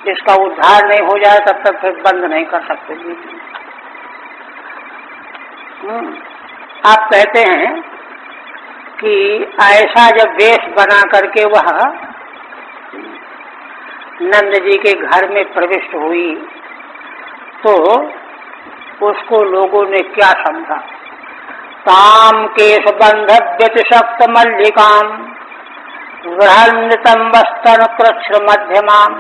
इसका उद्धार नहीं हो जाए तब तक फिर बंद नहीं कर सकते। आप कहते हैं कि ऐसा जब वेश बना करके वह नंद जी के घर में प्रविष्ट हुई तो उसको लोगों ने क्या समझा? ताम केश बंध व्यतिशक्त मल्लिकाम वृहन्नतम वस्तन कृच्छ मध्यमाम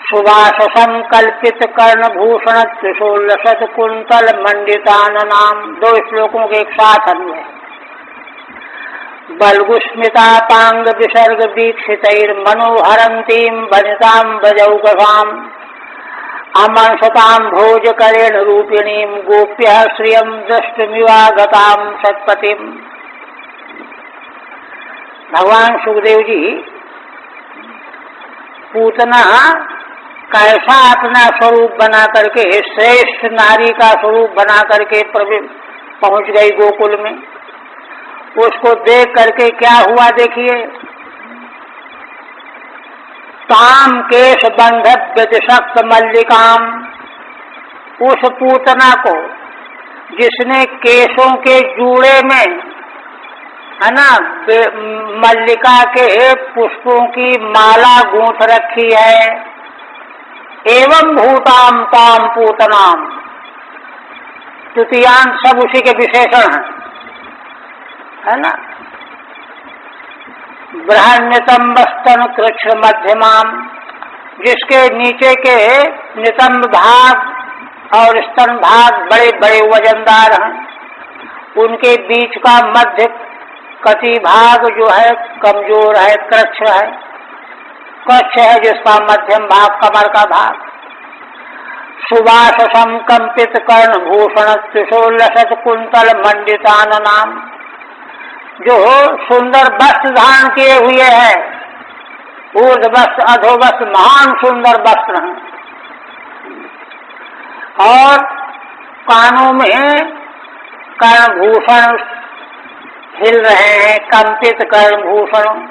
सुवास संकल्पित कर्णभूषण त्रिशूलशत कुंतल मंडिताननाम। दो श्लोकों के एक साथ अन्वय। बल्गुस्मितापांग विसर्ग वीक्षितैर मनोहरंतीम वनिताम भजौगसाम अमंसताम भोजकरेण रूपिणीम गोप्य श्रियम दृष्टमिवागताम सत्पतिम। भगवान सुखदेव जी पूतना कैसा अपना स्वरूप बना करके, श्रेष्ठ नारी का स्वरूप बना करके पहुंच गई गोकुल में। उसको देख करके क्या हुआ देखिए। ताम केश बंध व्यतिशक्त मल्लिकाम, उस पूतना को जिसने केशों के जूड़े में है ना मल्लिका के पुष्पों की माला गूंथ रखी है। एवं भूताम ताम पूतनाम, तृतीयांश सब उसी के विशेषण हैं, है ना। बृहन्नितंब स्तन कृच्छ मध्यमाम, जिसके नीचे के नितंब भाग और स्तन भाग बड़े बड़े वजनदार हैं, उनके बीच का मध्य कटी भाग जो है कमजोर है, कृच्छ है। कृच्छ है जिसका मध्यम भाग कमर का भाग। सुबास संकंपित कर्ण भूषण त्रिशूलसत कुंतल मंडितान नाम, जो सुंदर वस्त्र धारण किए हुए है, ऊर्ध वस्त्र अधो वस्त्र महान सुंदर वस्त्र हैं, और कानों में कर्णभूषण हिल रहे हैं, कंपित कर्णभूषण,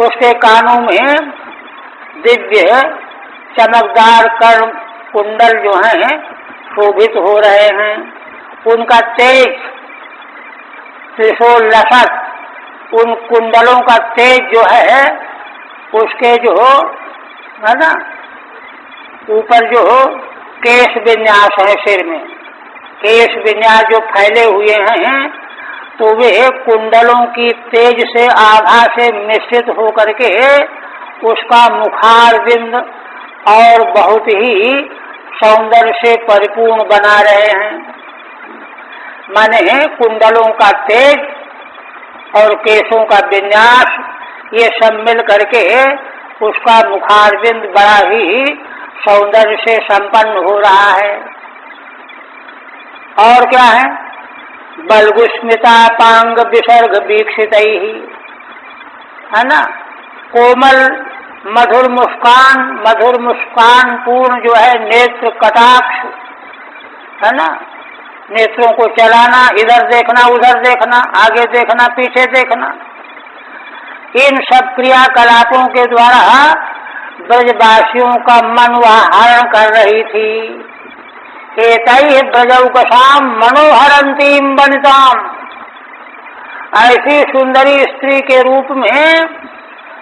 उसके कानों में दिव्य चमकदार कर्ण कुंडल जो हैं शोभित हो रहे हैं। उनका तेज त्रिशूल लसत, उन कुंडलों का तेज जो है उसके जो है ना ऊपर जो केश विन्यास है, सिर में केश विन्यास जो फैले हुए हैं, तो वे कुंडलों की तेज से आभा से मिश्रित होकर के उसका मुखार बिंद और बहुत ही सौंदर्य से परिपूर्ण बना रहे हैं। माने कुंडलों का तेज और केशों का विन्यास ये सब मिल करके उसका मुखार बिंद बड़ा ही सौंदर्य से संपन्न हो रहा है। और क्या है, बलगुस्मिता पांग विसर्ग वीक्षित ही, है ना, कोमल मधुर मुस्कान पूर्ण जो है नेत्र कटाक्ष, है ना, नेत्रों को चलाना, इधर देखना उधर देखना, आगे देखना पीछे देखना, इन सब क्रियाकलापों के द्वारा ब्रजवासियों का मन वह हरण कर रही थी। एतैः ब्रजौकसाम मनोहरंतीम वनिताम, ऐसी सुंदरी स्त्री के रूप में,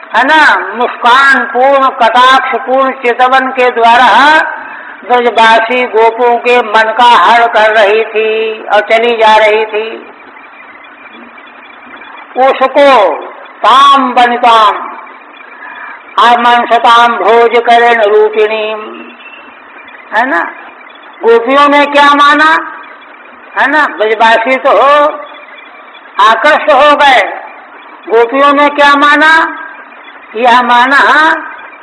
है ना, मुस्कान पूर्ण कटाक्ष पूर्ण चितवन के द्वारा ब्रजवासी गोपों के मन का हरण कर रही थी और चली जा रही थी। उसको ताम वनिताम आमंसताम भोज करेण रूपिणी, है ना, गोपियों ने क्या माना, है ना, ब्रजवासी तो आकर्षित हो गए। गोपियों ने क्या माना, यह माना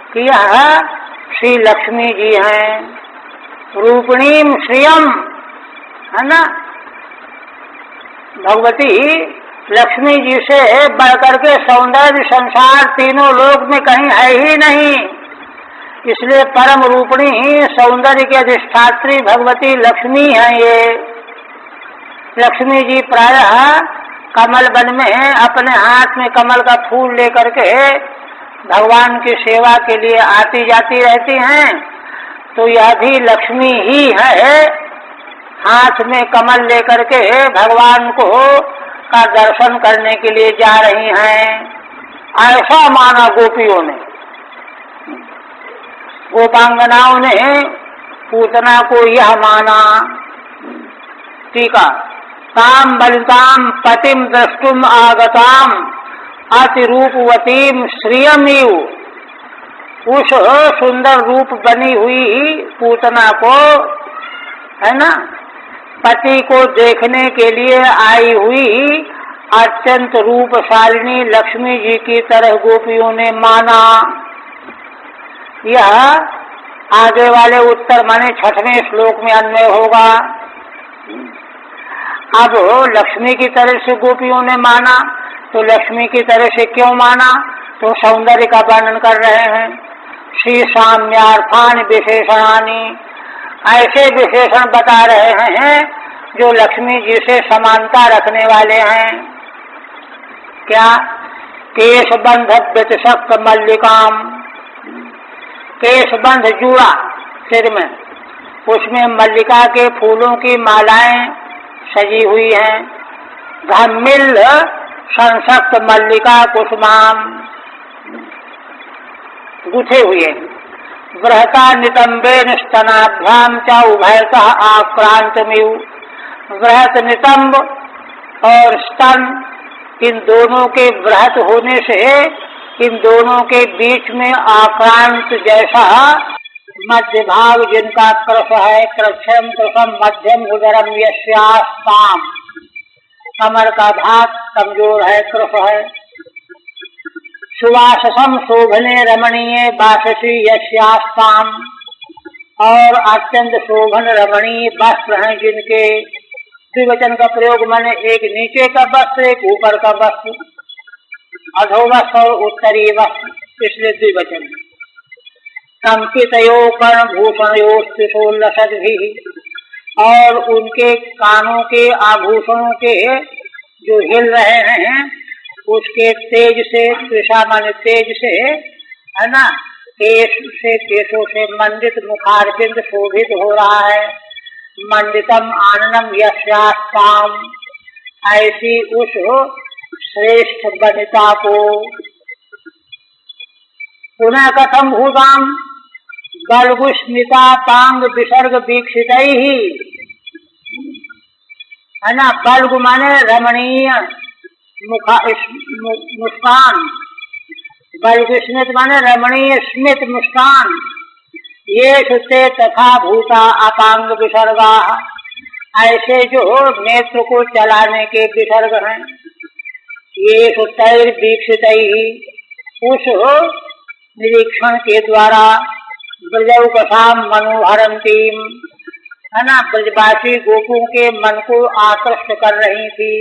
कि यह श्री लक्ष्मी जी हैं, रूपिणीम श्रियम, है ना, भगवती लक्ष्मी जी से बढ़कर के सौंदर्य संसार तीनों लोक में कहीं है ही नहीं। इसलिए परम रूपिणी ही सौंदर्य की अधिष्ठात्री भगवती लक्ष्मी है। ये लक्ष्मी जी प्रायः कमल वन में अपने हाथ में कमल का फूल लेकर के भगवान की सेवा के लिए आती जाती रहती हैं, तो यह भी लक्ष्मी ही है, हाथ में कमल लेकर के भगवान को का दर्शन करने के लिए जा रही हैं। ऐसा माना गोपियों ने, गोपांगनाओं ने पूतना को यह माना। टीका, ताम बलिताम पतिम द्रष्टुम आगताम अतिरूपवतीम श्रियमिव, उस सुंदर रूप बनी हुई पूतना को, है ना, पति को देखने के लिए आई हुई अत्यंत रूपशालिनी लक्ष्मी जी की तरह गोपियों ने माना। यह आगे वाले उत्तर माने 6वें श्लोक में अन्वय होगा। अब लक्ष्मी की तरह से गोपियों ने माना, तो लक्ष्मी की तरह से क्यों माना, तो सौंदर्य का वर्णन कर रहे हैं। श्री साम्यार्थानि विशेषणानि, ऐसे विशेषण बता रहे हैं जो लक्ष्मी जी से समानता रखने वाले हैं। क्या, केशबंध व्यतिशक्त मल्लिकाम, केशबंध जूड़ा सिर में, उसमें मल्लिका के फूलों की मालाएं सजी हुई हैं। धम्मिल संसक्त मल्लिका कुसुमाम, गुथे हुए, बृहता नितंबेन स्तनाभ्याम च उभयतः आक्रांतमिव वृहत नितंब और स्तन, इन दोनों के वृहत होने से इन दोनों के बीच में आक्रांत जैसा मध्य भाग जिनका कृश है, कृच्छम कृशम मध्यम उदरम यस्यास्ताम, कमर का भाग कमजोर है, कृश है। सुवाससम शोभने रमणीय बाससी यस्यास्ताम, और अत्यंत शोभन रमणीय वस्त्र हैं जिनके, द्विवचन का प्रयोग माने एक नीचे का वस्त्र एक ऊपर का वस्त्र, अधोवस्त्र और उत्तरीय वस्त्र, इसलिए द्विवचन। कंपितयो कर्णभूषणयो स्त्रिशोल्लसद्भिः, और उनके कानों के आभूषणों के जो हिल रहे हैं उसके तेज से, त्रिषा माने तेज से, है ना, केश से, केशों से मंडित मुखारबिंद शोभित हो रहा है। मंडितम आननम यस्यास्ताम, ऐसी उस श्रेष्ठ वनिता को। पुनः कथम भूताम बल्गुस्मिता पांग विसर्ग वीक्षितैहि, है ना, बल्गु माने रमणीय मुस्कान, बल्गुस्मित माने रमणीय स्मित मुस्कान। ये सुते तथा भूता अपांग विसर्गा, ऐसे जो नेत्र को चलाने के विसर्ग हैं। ये सुतैर वीक्षितैहि, उस निरीक्षण के द्वारा ब्रजौकसाम मनोहरंतीम, है ना, ब्रजवासी गोपों के मन को आकृष्ट कर रही थी।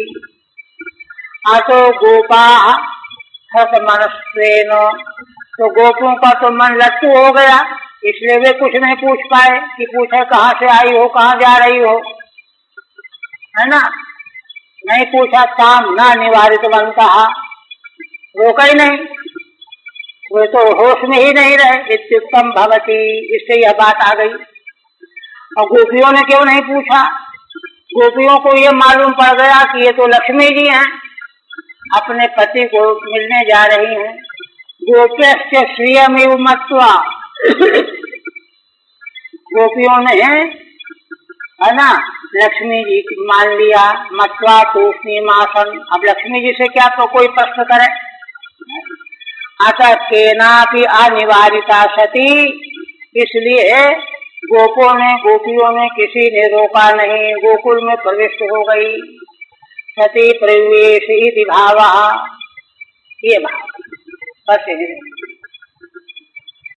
अतो गोपा हत मनस्वेन, तो गोपों का तो मन लट्टू हो गया, इसलिए वे कुछ नहीं पूछ पाए कि पूछे कहाँ से आई हो, कहाँ जा रही हो, है ना, नहीं पूछा। काम न निवारित बनता, रोका ही नहीं, वे तो होश में ही नहीं रहे। इत्युक्तम भवती, इससे यह बात आ गई। और गोपियों ने क्यों नहीं पूछा? गोपियों को ये मालूम पड़ गया कि ये तो लक्ष्मी जी हैं, अपने पति को मिलने जा रही हैं। गोप्यस्य श्रियमेव मत्वा, गोपियों ने, है ना, लक्ष्मी जी मान लिया। मत्वा तूष्णीमासन, अब लक्ष्मी जी से क्या तो कोई प्रश्न करे। अतः केनापि अनिवारिता सती, इसलिए गोपियों ने किसी ने रोका नहीं, गोकुल में प्रविष्ट हो गई। सती प्रवेश इति भावः, ये भाव बस है।